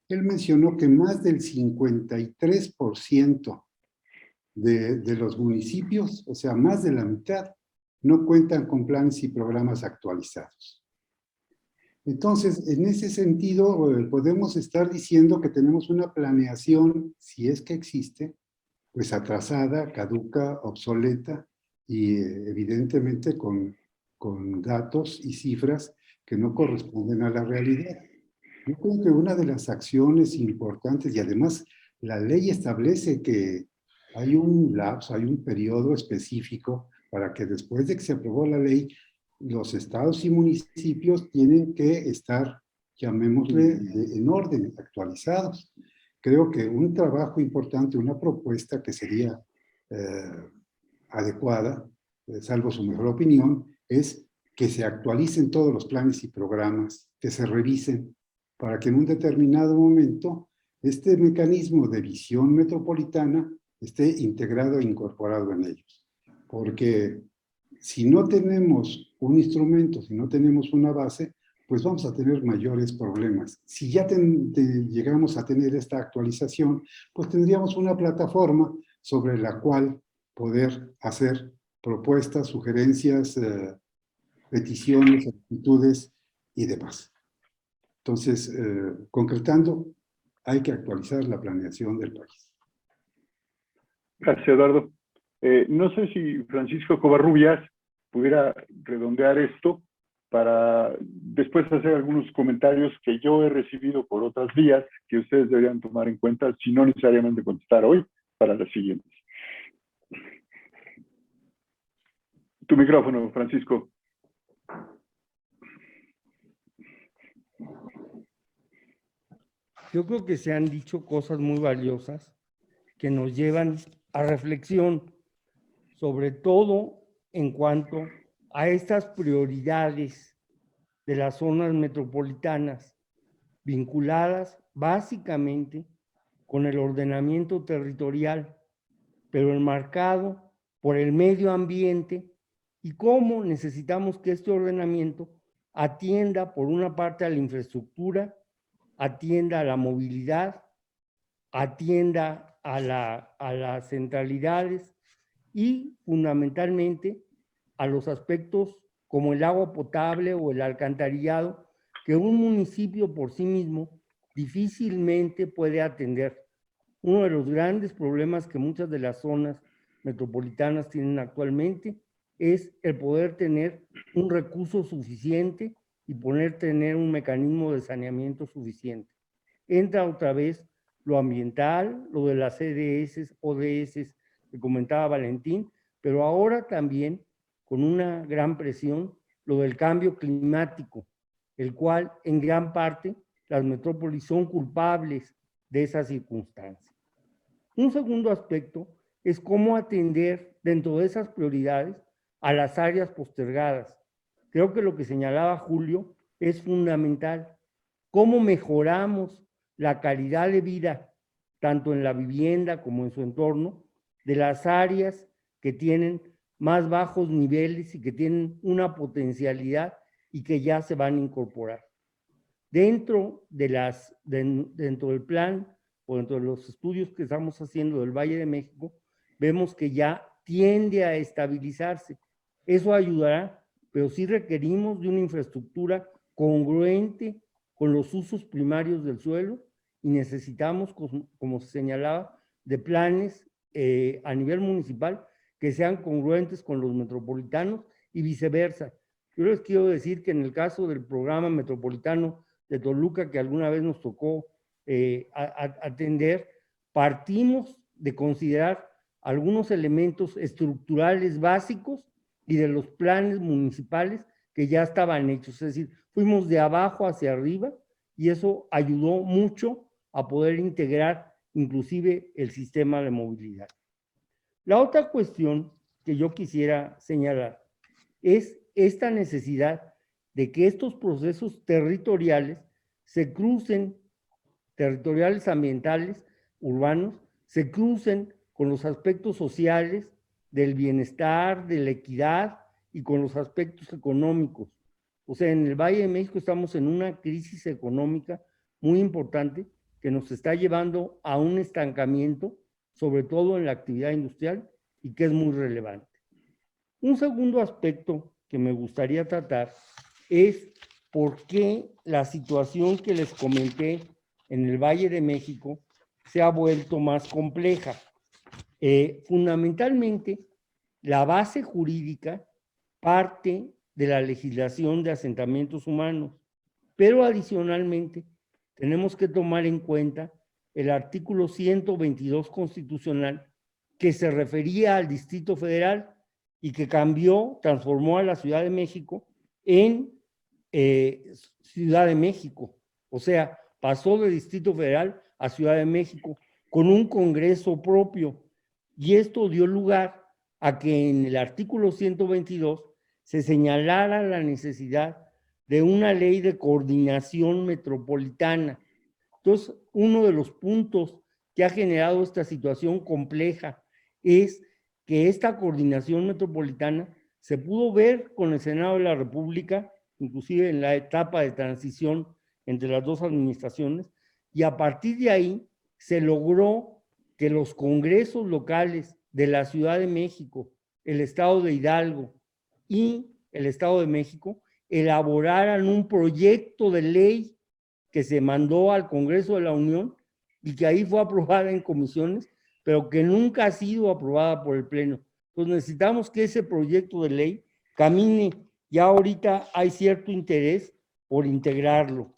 Speaker 5: Él mencionó que más del 53% de los municipios, o sea, más de la mitad, no cuentan con planes y programas actualizados. Entonces, en ese sentido, podemos estar diciendo que tenemos una planeación, si es que existe, pues atrasada, caduca, obsoleta, y evidentemente con datos y cifras que no corresponden a la realidad. Yo creo que una de las acciones importantes, y además la ley establece que hay un lapso, hay un periodo específico para que después de que se aprobó la ley, los estados y municipios tienen que estar llamémosle en orden, actualizados. Creo que un trabajo importante, una propuesta que sería adecuada, salvo su mejor opinión, es que se actualicen todos los planes y programas, que se revisen, para que en un determinado momento este mecanismo de visión metropolitana esté integrado e incorporado en ellos. Porque si no tenemos un instrumento, si no tenemos una base, pues vamos a tener mayores problemas. Si ya llegamos a tener esta actualización, pues tendríamos una plataforma sobre la cual poder hacer propuestas, sugerencias, peticiones, actitudes y demás. Entonces, concretando, hay que actualizar la planeación del país.
Speaker 3: Gracias, Eduardo. No sé si Francisco Covarrubias pudiera redondear esto para después hacer algunos comentarios que yo he recibido por otras vías que ustedes deberían tomar en cuenta, si no necesariamente contestar hoy, para las siguientes. Tu micrófono, Francisco.
Speaker 7: Yo creo que se han dicho cosas muy valiosas que nos llevan a reflexión, sobre todo en cuanto a estas prioridades de las zonas metropolitanas, vinculadas básicamente con el ordenamiento territorial, pero enmarcado por el medio ambiente y cómo necesitamos que este ordenamiento atienda por una parte a la infraestructura, atienda a la movilidad, atienda a las centralidades y fundamentalmente a los aspectos como el agua potable o el alcantarillado que un municipio por sí mismo difícilmente puede atender. Uno de los grandes problemas que muchas de las zonas metropolitanas tienen actualmente es el poder tener un recurso suficiente y tener un mecanismo de saneamiento suficiente. Entra otra vez lo ambiental, lo de las CDS, ODS, que comentaba Valentín, pero ahora también con una gran presión, lo del cambio climático, el cual en gran parte las metrópolis son culpables de esa circunstancia. Un segundo aspecto es cómo atender dentro de esas prioridades a las áreas postergadas. Creo que lo que señalaba Julio es fundamental. ¿Cómo mejoramos la calidad de vida, tanto en la vivienda como en su entorno, de las áreas que tienen más bajos niveles y que tienen una potencialidad y que ya se van a incorporar? Dentro del plan o dentro de los estudios que estamos haciendo del Valle de México, vemos que ya tiende a estabilizarse. Eso ayudará, pero sí requerimos de una infraestructura congruente con los usos primarios del suelo y necesitamos, como se señalaba, de planes a nivel municipal que sean congruentes con los metropolitanos y viceversa. Yo les quiero decir que en el caso del programa metropolitano de Toluca, que alguna vez nos tocó atender, partimos de considerar algunos elementos estructurales básicos y de los planes municipales que ya estaban hechos. Es decir, fuimos de abajo hacia arriba y eso ayudó mucho a poder integrar inclusive el sistema de movilidad. La otra cuestión que yo quisiera señalar es esta necesidad de que estos procesos territoriales se crucen, territoriales ambientales, urbanos, se crucen con los aspectos sociales del bienestar, de la equidad y con los aspectos económicos. O sea, en el Valle de México estamos en una crisis económica muy importante que nos está llevando a un estancamiento, sobre todo en la actividad industrial, y que es muy relevante. Un segundo aspecto que me gustaría tratar es por qué la situación que les comenté en el Valle de México se ha vuelto más compleja. Fundamentalmente, la base jurídica parte de la legislación de asentamientos humanos, pero adicionalmente tenemos que tomar en cuenta el artículo 122 constitucional que se refería al Distrito Federal y que transformó a la Ciudad de México en Ciudad de México. O sea, pasó de Distrito Federal a Ciudad de México con un Congreso propio. Y esto dio lugar a que en el artículo 122 se señalara la necesidad de una ley de coordinación metropolitana. Entonces, uno de los puntos que ha generado esta situación compleja es que esta coordinación metropolitana se pudo ver con el Senado de la República, inclusive en la etapa de transición entre las dos administraciones, y a partir de ahí se logró que los congresos locales de la Ciudad de México, el Estado de Hidalgo y el Estado de México elaboraran un proyecto de ley que se mandó al Congreso de la Unión y que ahí fue aprobada en comisiones, pero que nunca ha sido aprobada por el Pleno. Entonces necesitamos que ese proyecto de ley camine. Ya ahorita hay cierto interés por integrarlo.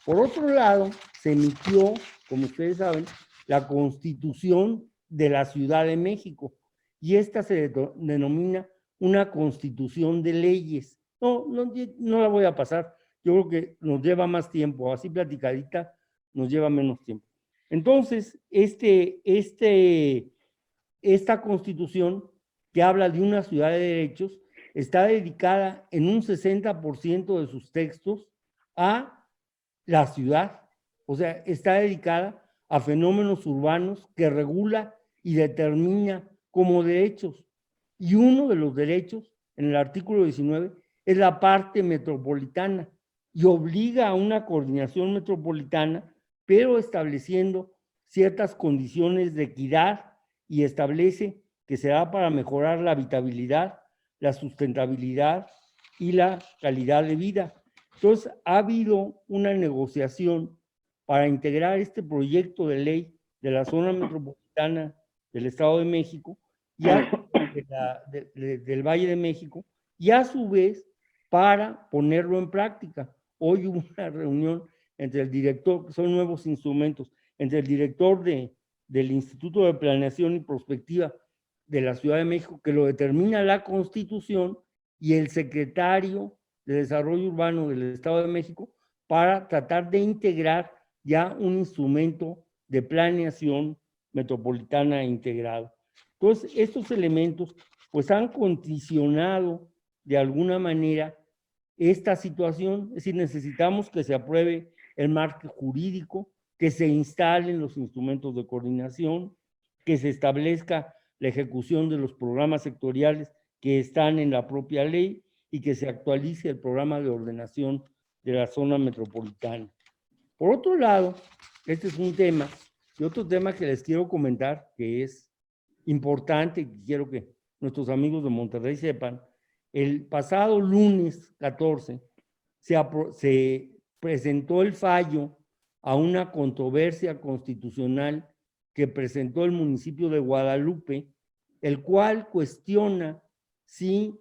Speaker 7: Por otro lado, se emitió, como ustedes saben, la Constitución de la Ciudad de México, y esta se denomina una Constitución de leyes. No la voy a pasar. Yo creo que nos lleva más tiempo, así platicadita nos lleva menos tiempo. Entonces, esta Constitución que habla de una ciudad de derechos está dedicada en un 60% de sus textos a la ciudad. O sea, está dedicada a fenómenos urbanos que regula y determina como derechos. Y uno de los derechos, en el artículo 19, es la parte metropolitana y obliga a una coordinación metropolitana, pero estableciendo ciertas condiciones de equidad, y establece que será para mejorar la habitabilidad, la sustentabilidad y la calidad de vida. Entonces, ha habido una negociación para integrar este proyecto de ley de la zona metropolitana del Estado de México y del Valle de México, y a su vez para ponerlo en práctica. Hoy hubo una reunión entre el director, que son nuevos instrumentos, entre el director del Instituto de Planeación y Prospectiva de la Ciudad de México, que lo determina la Constitución, y el secretario de Desarrollo Urbano del Estado de México, para tratar de integrar ya un instrumento de planeación metropolitana integrado. Entonces, estos elementos pues han condicionado de alguna manera esta situación. Es decir, necesitamos que se apruebe el marco jurídico, que se instalen los instrumentos de coordinación, que se establezca la ejecución de los programas sectoriales que están en la propia ley y que se actualice el programa de ordenación de la zona metropolitana. Por otro lado, este es un tema, y otro tema que les quiero comentar, que es importante y quiero que nuestros amigos de Monterrey sepan. El pasado lunes 14 se presentó el fallo a una controversia constitucional que presentó el municipio de Guadalupe, el cual cuestiona si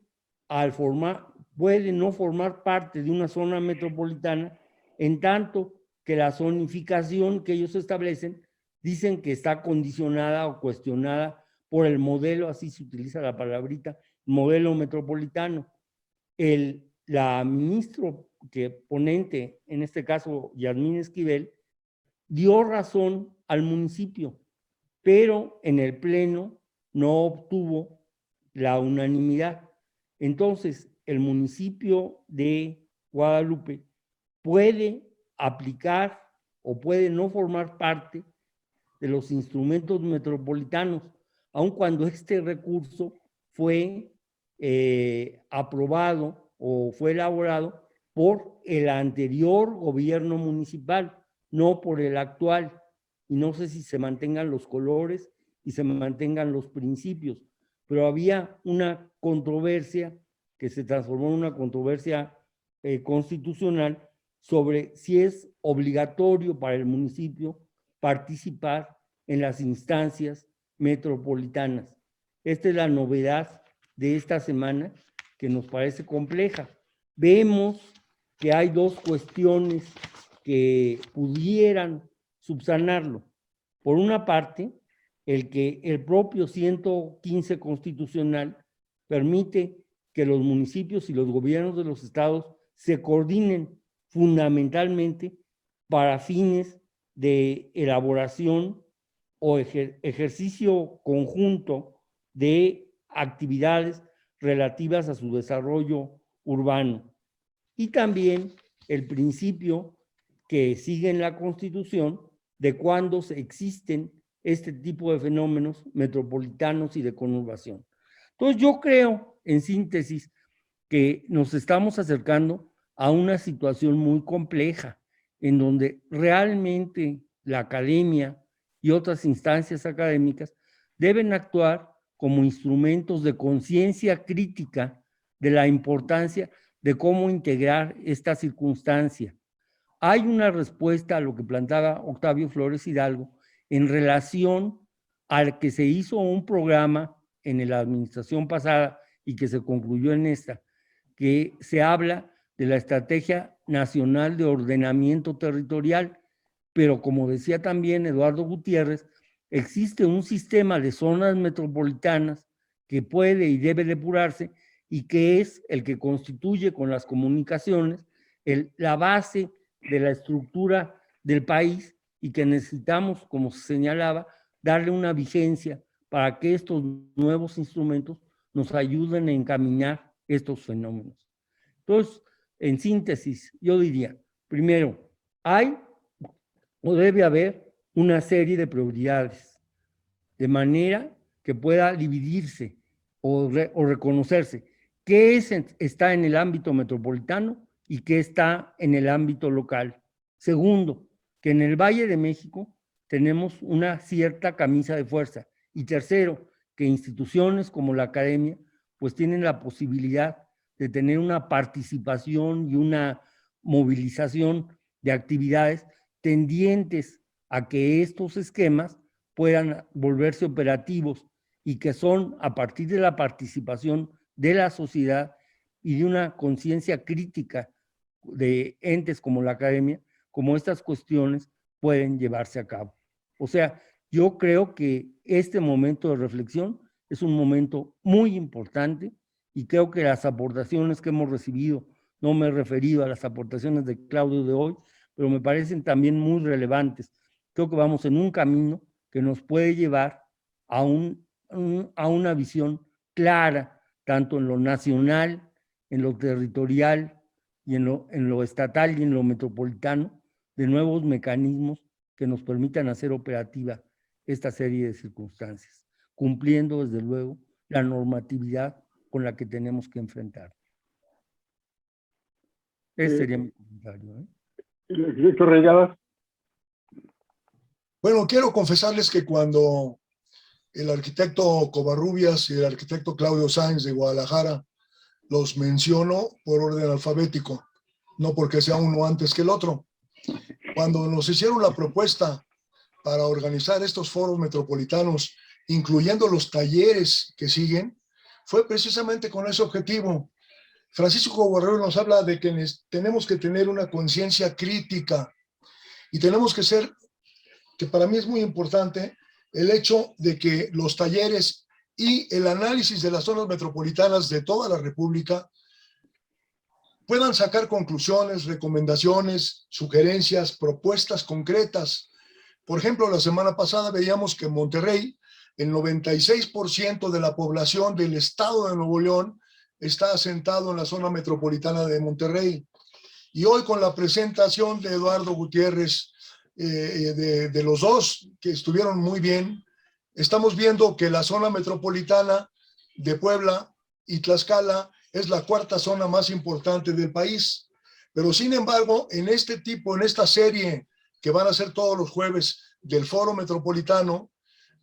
Speaker 7: puede no formar parte de una zona metropolitana, en tanto que la zonificación que ellos establecen dicen que está condicionada o cuestionada por el modelo, así se utiliza la palabrita, modelo metropolitano. La ministra ponente, en este caso Yasmín Esquivel, dio razón al municipio, pero en el Pleno no obtuvo la unanimidad. Entonces, el municipio de Guadalupe puede aplicar o puede no formar parte de los instrumentos metropolitanos, aun cuando este recurso fue aprobado o fue elaborado por el anterior gobierno municipal, no por el actual. Y no sé si se mantengan los colores y se mantengan los principios, pero había una controversia que se transformó en una controversia constitucional sobre si es obligatorio para el municipio participar en las instancias metropolitanas. Esta es la novedad de esta semana, que nos parece compleja. Vemos que hay dos cuestiones que pudieran subsanarlo. Por una parte, que el propio 115 constitucional permite que los municipios y los gobiernos de los estados se coordinen fundamentalmente para fines de elaboración o ejercicio conjunto de actividades relativas a su desarrollo urbano. Y también el principio que sigue en la Constitución de cuando existen este tipo de fenómenos metropolitanos y de conurbación. Entonces yo creo, en síntesis, que nos estamos acercando a una situación muy compleja, en donde realmente la academia y otras instancias académicas deben actuar como instrumentos de conciencia crítica de la importancia de cómo integrar esta circunstancia. Hay una respuesta a lo que planteaba Octavio Flores Hidalgo en relación al que se hizo un programa en la administración pasada y que se concluyó en esta, que se habla de la Estrategia Nacional de Ordenamiento Territorial, pero como decía también Eduardo Gutiérrez, existe un sistema de zonas metropolitanas que puede y debe depurarse y que es el que constituye con las comunicaciones la base de la estructura del país y que necesitamos, como se señalaba, darle una vigencia para que estos nuevos instrumentos nos ayuden a encaminar estos fenómenos. Entonces, en síntesis, yo diría, primero, hay o debe haber una serie de prioridades, de manera que pueda dividirse o reconocerse qué está en el ámbito metropolitano y qué está en el ámbito local. Segundo, que en el Valle de México tenemos una cierta camisa de fuerza. Y tercero, que instituciones como la academia pues tienen la posibilidad de tener una participación y una movilización de actividades tendientes a que estos esquemas puedan volverse operativos y que son a partir de la participación de la sociedad y de una conciencia crítica de entes como la academia, como estas cuestiones pueden llevarse a cabo. O sea, yo creo que este momento de reflexión es un momento muy importante y creo que las aportaciones que hemos recibido, no me he referido a las aportaciones de Claudio de hoy, pero me parecen también muy relevantes. Creo que vamos en un camino que nos puede llevar a una visión clara, tanto en lo nacional, en lo territorial y en lo estatal y en lo metropolitano, de nuevos mecanismos que nos permitan hacer operativa esta serie de circunstancias, cumpliendo desde luego la normatividad con la que tenemos que enfrentar. Ese sería mi comentario.
Speaker 3: Director Regadas.
Speaker 1: Bueno, quiero confesarles que cuando el arquitecto Covarrubias y el arquitecto Claudio Sáenz de Guadalajara los menciono por orden alfabético, no porque sea uno antes que el otro. Cuando nos hicieron la propuesta para organizar estos foros metropolitanos, incluyendo los talleres que siguen, fue precisamente con ese objetivo. Francisco Guerrero nos habla de que tenemos que tener una conciencia crítica y tenemos que ser, que para mí es muy importante, el hecho de que los talleres y el análisis de las zonas metropolitanas de toda la República puedan sacar conclusiones, recomendaciones, sugerencias, propuestas concretas. Por ejemplo, la semana pasada veíamos que en Monterrey el 96% de la población del estado de Nuevo León está asentado en la zona metropolitana de Monterrey. Y hoy con la presentación de Eduardo Gutiérrez, de los dos, que estuvieron muy bien, estamos viendo que la zona metropolitana de Puebla y Tlaxcala es la cuarta zona más importante del país. Pero sin embargo, en esta serie que van a ser todos los jueves del Foro Metropolitano,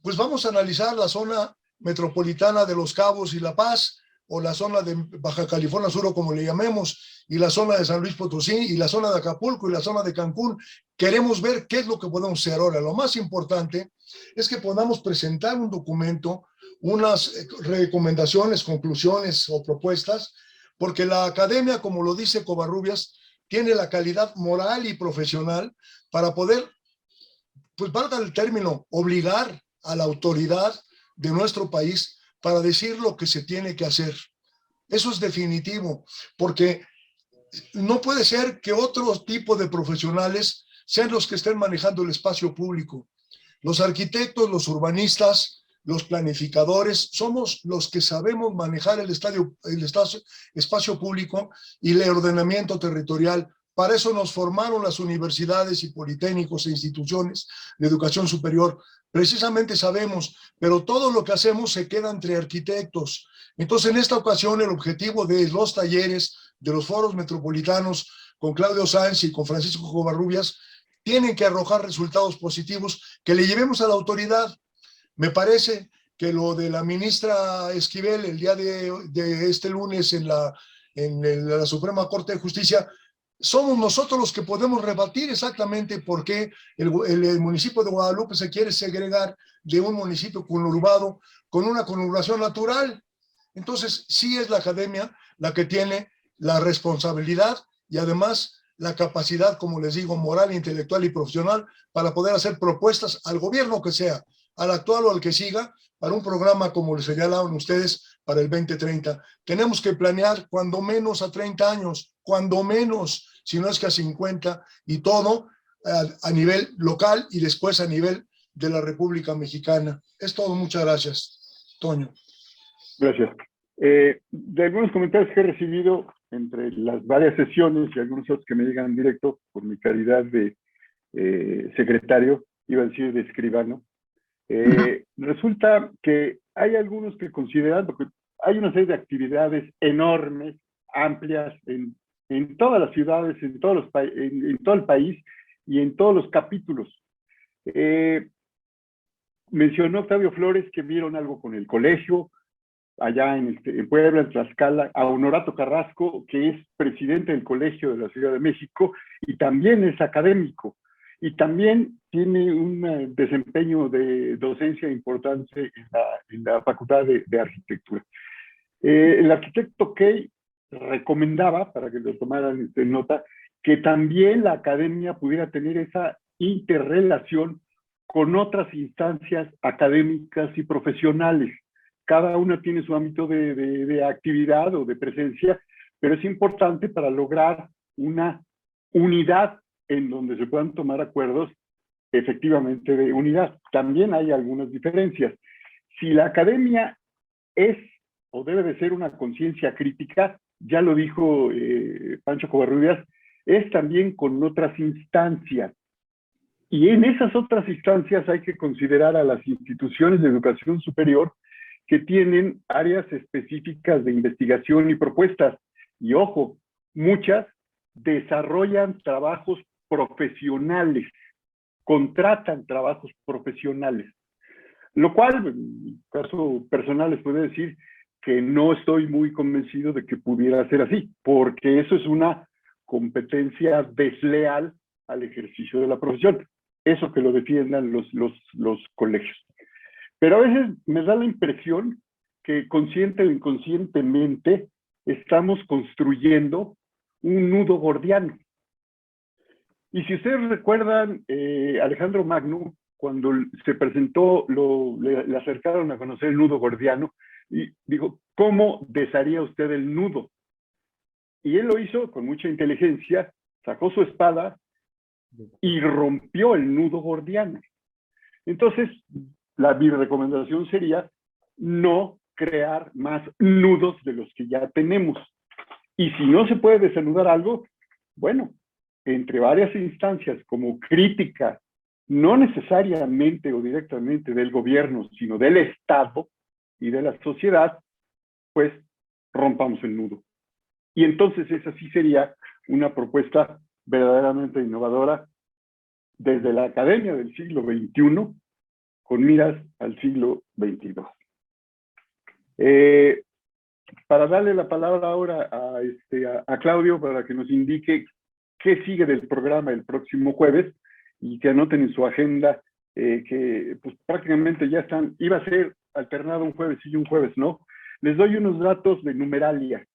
Speaker 1: pues vamos a analizar la zona metropolitana de Los Cabos y La Paz, o la zona de Baja California Sur, o como le llamemos, y la zona de San Luis Potosí, y la zona de Acapulco, y la zona de Cancún. Queremos ver qué es lo que podemos hacer ahora. Lo más importante es que podamos presentar un documento, unas recomendaciones, conclusiones o propuestas, porque la academia, como lo dice Covarrubias, tiene la calidad moral y profesional para poder, pues valga el término, obligar a la autoridad de nuestro país para decir lo que se tiene que hacer. Eso es definitivo, porque no puede ser que otro tipo de profesionales sean los que estén manejando el espacio público. Los arquitectos, los urbanistas, los planificadores, somos los que sabemos manejar el espacio público y el ordenamiento territorial. Para eso nos formaron las universidades y politécnicos e instituciones de educación superior. Precisamente sabemos, pero todo lo que hacemos se queda entre arquitectos. Entonces, en esta ocasión, el objetivo de los talleres, de los foros metropolitanos, con Claudio Sáenz y con Francisco Covarrubias, tienen que arrojar resultados positivos que le llevemos a la autoridad. Me parece que lo de la ministra Esquivel el día de este lunes en la Suprema Corte de Justicia, somos nosotros los que podemos rebatir exactamente por qué el municipio de Guadalupe se quiere segregar de un municipio conurbado con una conurbación natural. Entonces, sí es la academia la que tiene la responsabilidad y además la capacidad, como les digo, moral, intelectual y profesional para poder hacer propuestas al gobierno que sea, al actual o al que siga, para un programa como les señalaban ustedes para el 2030. Tenemos que planear cuando menos a 30 años, cuando menos, si no es que a 50, y todo a nivel local y después a nivel de la República Mexicana. Es todo, muchas gracias. Toño.
Speaker 3: Gracias. De algunos comentarios que he recibido entre las varias sesiones y algunos otros que me llegan directo por mi calidad de secretario, iba a decir de escribano, resulta que hay algunos que consideran, porque hay una serie de actividades enormes, amplias, en todas las ciudades, en todo el país y en todos los capítulos. Mencionó Octavio Flores que vieron algo con el colegio, allá en Puebla, en Tlaxcala, a Honorato Carrasco, que es presidente del Colegio de la Ciudad de México y también es académico. Y también tiene un desempeño de docencia importante en la Facultad de Arquitectura. El arquitecto Key recomendaba, para que lo tomaran nota, que también la academia pudiera tener esa interrelación con otras instancias académicas y profesionales. Cada una tiene su ámbito de actividad o de presencia, pero es importante para lograr una unidad en donde se puedan tomar acuerdos efectivamente de unidad. También hay algunas diferencias. Si la academia es o debe de ser una conciencia crítica, ya lo dijo Pancho Covarrubias, es también con otras instancias. Y en esas otras instancias hay que considerar a las instituciones de educación superior que tienen áreas específicas de investigación y propuestas. Y ojo, muchas desarrollan trabajos profesionales, contratan trabajos profesionales, lo cual, en mi caso personal, les puedo decir que no estoy muy convencido de que pudiera ser así, porque eso es una competencia desleal al ejercicio de la profesión. Eso que lo defiendan los colegios. Pero a veces me da la impresión que consciente o inconscientemente estamos construyendo un nudo gordiano. Y si ustedes recuerdan, Alejandro Magno, cuando se presentó, le acercaron a conocer el nudo gordiano, y dijo, ¿cómo desharía usted el nudo? Y él lo hizo con mucha inteligencia, sacó su espada y rompió el nudo gordiano. Entonces, mi recomendación sería no crear más nudos de los que ya tenemos. Y si no se puede desanudar algo, bueno, entre varias instancias como crítica, no necesariamente o directamente del gobierno, sino del Estado y de la sociedad, pues rompamos el nudo. Y entonces esa sí sería una propuesta verdaderamente innovadora desde la academia del siglo XXI con miras al siglo XXII. Para darle la palabra ahora a Claudio para que nos indique qué sigue del programa el próximo jueves y que anoten en su agenda que pues, prácticamente ya están, iba a ser alternado un jueves y un jueves, ¿no? Les doy unos datos de numeralia.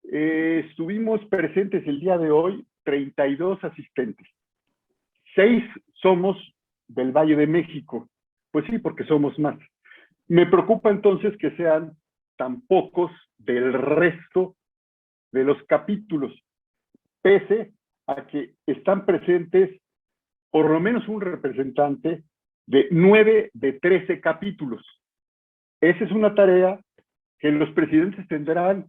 Speaker 3: Estuvimos presentes el día de hoy 32 asistentes. 6 somos del Valle de México. Pues sí, porque somos más. Me preocupa entonces que sean tan pocos del resto de los capítulos, pese a que están presentes por lo menos un representante de 9 de 13 capítulos. Esa es una tarea que los presidentes tendrán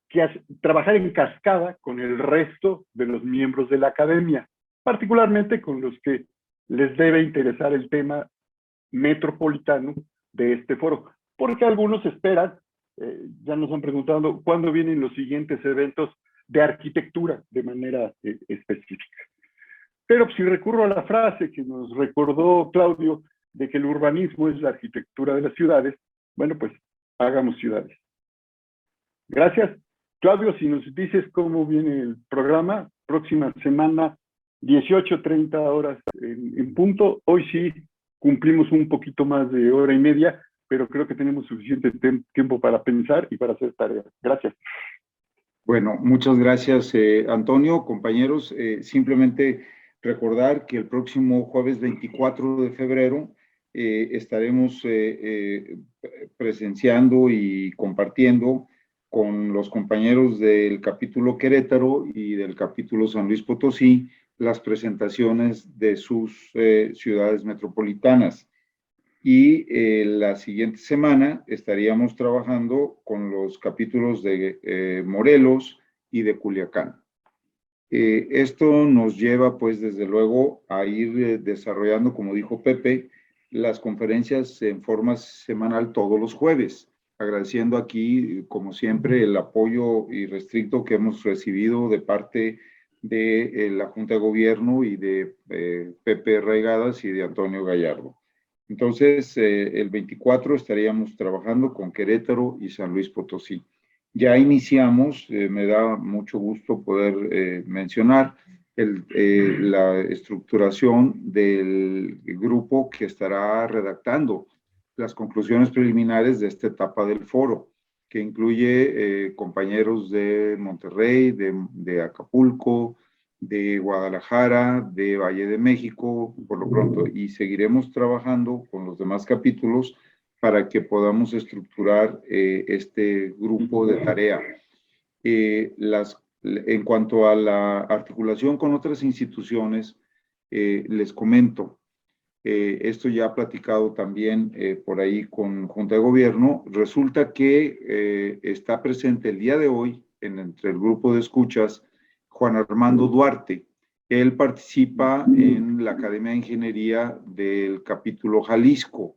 Speaker 3: que trabajar en cascada con el resto de los miembros de la academia, particularmente con los que les debe interesar el tema metropolitano de este foro, porque algunos esperan, ya nos han preguntado, ¿cuándo vienen los siguientes eventos de arquitectura de manera específica? Pero si recurro a la frase que nos recordó Claudio, de que el urbanismo es la arquitectura de las ciudades, bueno, pues hagamos ciudades. Gracias. Claudio, si nos dices cómo viene el programa, próxima semana, 18:30 horas en punto. Hoy sí cumplimos un poquito más de hora y media, pero creo que tenemos suficiente tiempo para pensar y para hacer tareas. Gracias.
Speaker 8: Bueno, muchas gracias, Antonio, compañeros. Simplemente recordar que el próximo jueves 24 de febrero estaremos presenciando y compartiendo con los compañeros del capítulo Querétaro y del capítulo San Luis Potosí las presentaciones de sus ciudades metropolitanas. Y la siguiente semana estaríamos trabajando con los capítulos de Morelos y de Culiacán. Esto nos lleva, pues, desde luego, a ir desarrollando, como dijo Pepe, las conferencias en forma semanal todos los jueves, agradeciendo aquí, como siempre, el apoyo irrestricto que hemos recibido de parte de la Junta de Gobierno y de Pepe Reigadas y de Antonio Gallardo. Entonces, el 24 estaríamos trabajando con Querétaro y San Luis Potosí. Ya iniciamos, me da mucho gusto poder mencionar la estructuración del grupo que estará redactando las conclusiones preliminares de esta etapa del foro, que incluye compañeros de Monterrey, de Acapulco, de Guadalajara, de Valle de México, por lo pronto, y seguiremos trabajando con los demás capítulos para que podamos estructurar este grupo de tarea. En cuanto a la articulación con otras instituciones, les comento, esto ya ha platicado también por ahí con Junta de Gobierno, resulta que está presente el día de hoy entre el grupo de escuchas Juan Armando Duarte. Él participa en la Academia de Ingeniería del capítulo Jalisco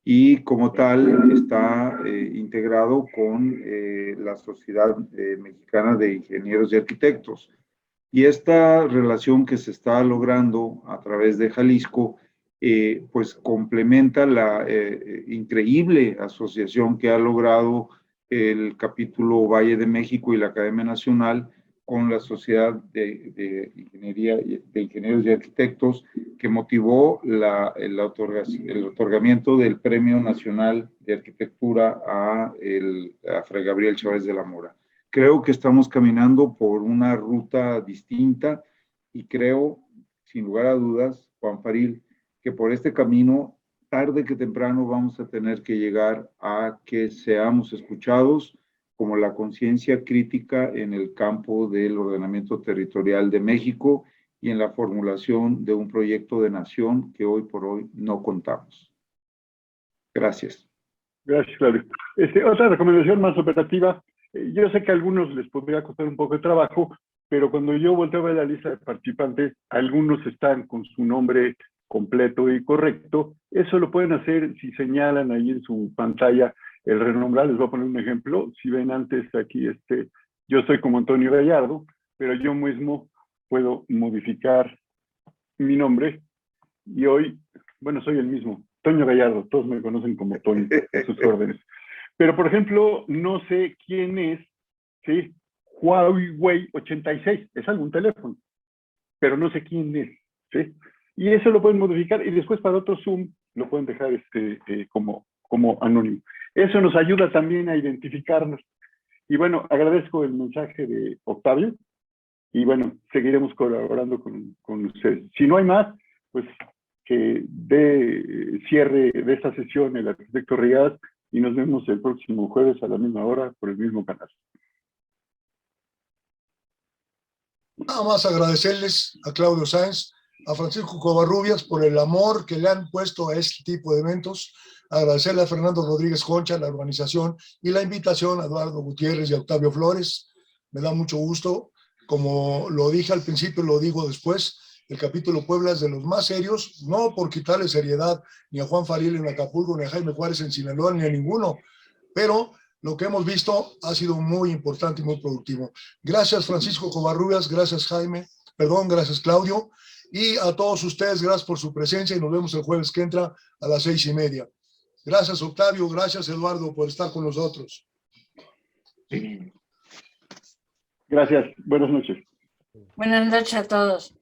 Speaker 8: y como tal está integrado con la Sociedad Mexicana de Ingenieros y Arquitectos. Y esta relación que se está logrando a través de Jalisco, pues complementa la increíble asociación que ha logrado el capítulo Valle de México y la Academia Nacional con la Sociedad de Ingenieros y Arquitectos, que motivó el otorgamiento del Premio Nacional de Arquitectura a Fray Gabriel Chávez de la Mora. Creo que estamos caminando por una ruta distinta y creo, sin lugar a dudas, Juan Faril, que por este camino, tarde que temprano, vamos a tener que llegar a que seamos escuchados como la conciencia crítica en el campo del ordenamiento territorial de México y en la formulación de un proyecto de nación que hoy por hoy no contamos. Gracias.
Speaker 3: Gracias, Claudio. Otra recomendación más operativa. Yo sé que a algunos les podría costar un poco de trabajo, pero cuando yo volteo a ver la lista de participantes, algunos están con su nombre completo y correcto. Eso lo pueden hacer si señalan ahí en su pantalla el renombrar. Les voy a poner un ejemplo. Si ven antes aquí, yo soy como Antonio Gallardo, pero yo mismo puedo modificar mi nombre y hoy, bueno, soy el mismo, Toño Gallardo. Todos me conocen como Toño, a sus órdenes. Pero, por ejemplo, no sé quién es, ¿sí? Huawei 86, es algún teléfono, pero no sé quién es, ¿sí? Y eso lo pueden modificar y después para otro Zoom lo pueden dejar como anónimo. Eso nos ayuda también a identificarnos. Y bueno, agradezco el mensaje de Octavio y bueno, seguiremos colaborando con ustedes. Si no hay más, pues que dé cierre de esta sesión el arquitecto Reigadas y nos vemos el próximo jueves a la misma hora por el mismo canal.
Speaker 1: Nada más agradecerles a Claudio Sáenz a Francisco Covarrubias por el amor que le han puesto a este tipo de eventos, agradecerle a Fernando Rodríguez Concha, la organización y la invitación a Eduardo Gutiérrez y a Octavio Flores. Me da mucho gusto, como lo dije al principio, lo digo después, el capítulo Puebla es de los más serios, no por quitarle seriedad ni a Juan Fariel en Acapulco, ni a Jaime Juárez en Sinaloa, ni a ninguno, pero lo que hemos visto ha sido muy importante y muy productivo. Gracias Francisco Covarrubias, gracias Jaime, gracias Claudio, y a todos ustedes, gracias por su presencia y nos vemos el jueves que entra a las 6:30. Gracias Octavio, gracias Eduardo por estar con nosotros.
Speaker 3: Gracias, buenas noches.
Speaker 11: Buenas noches a todos.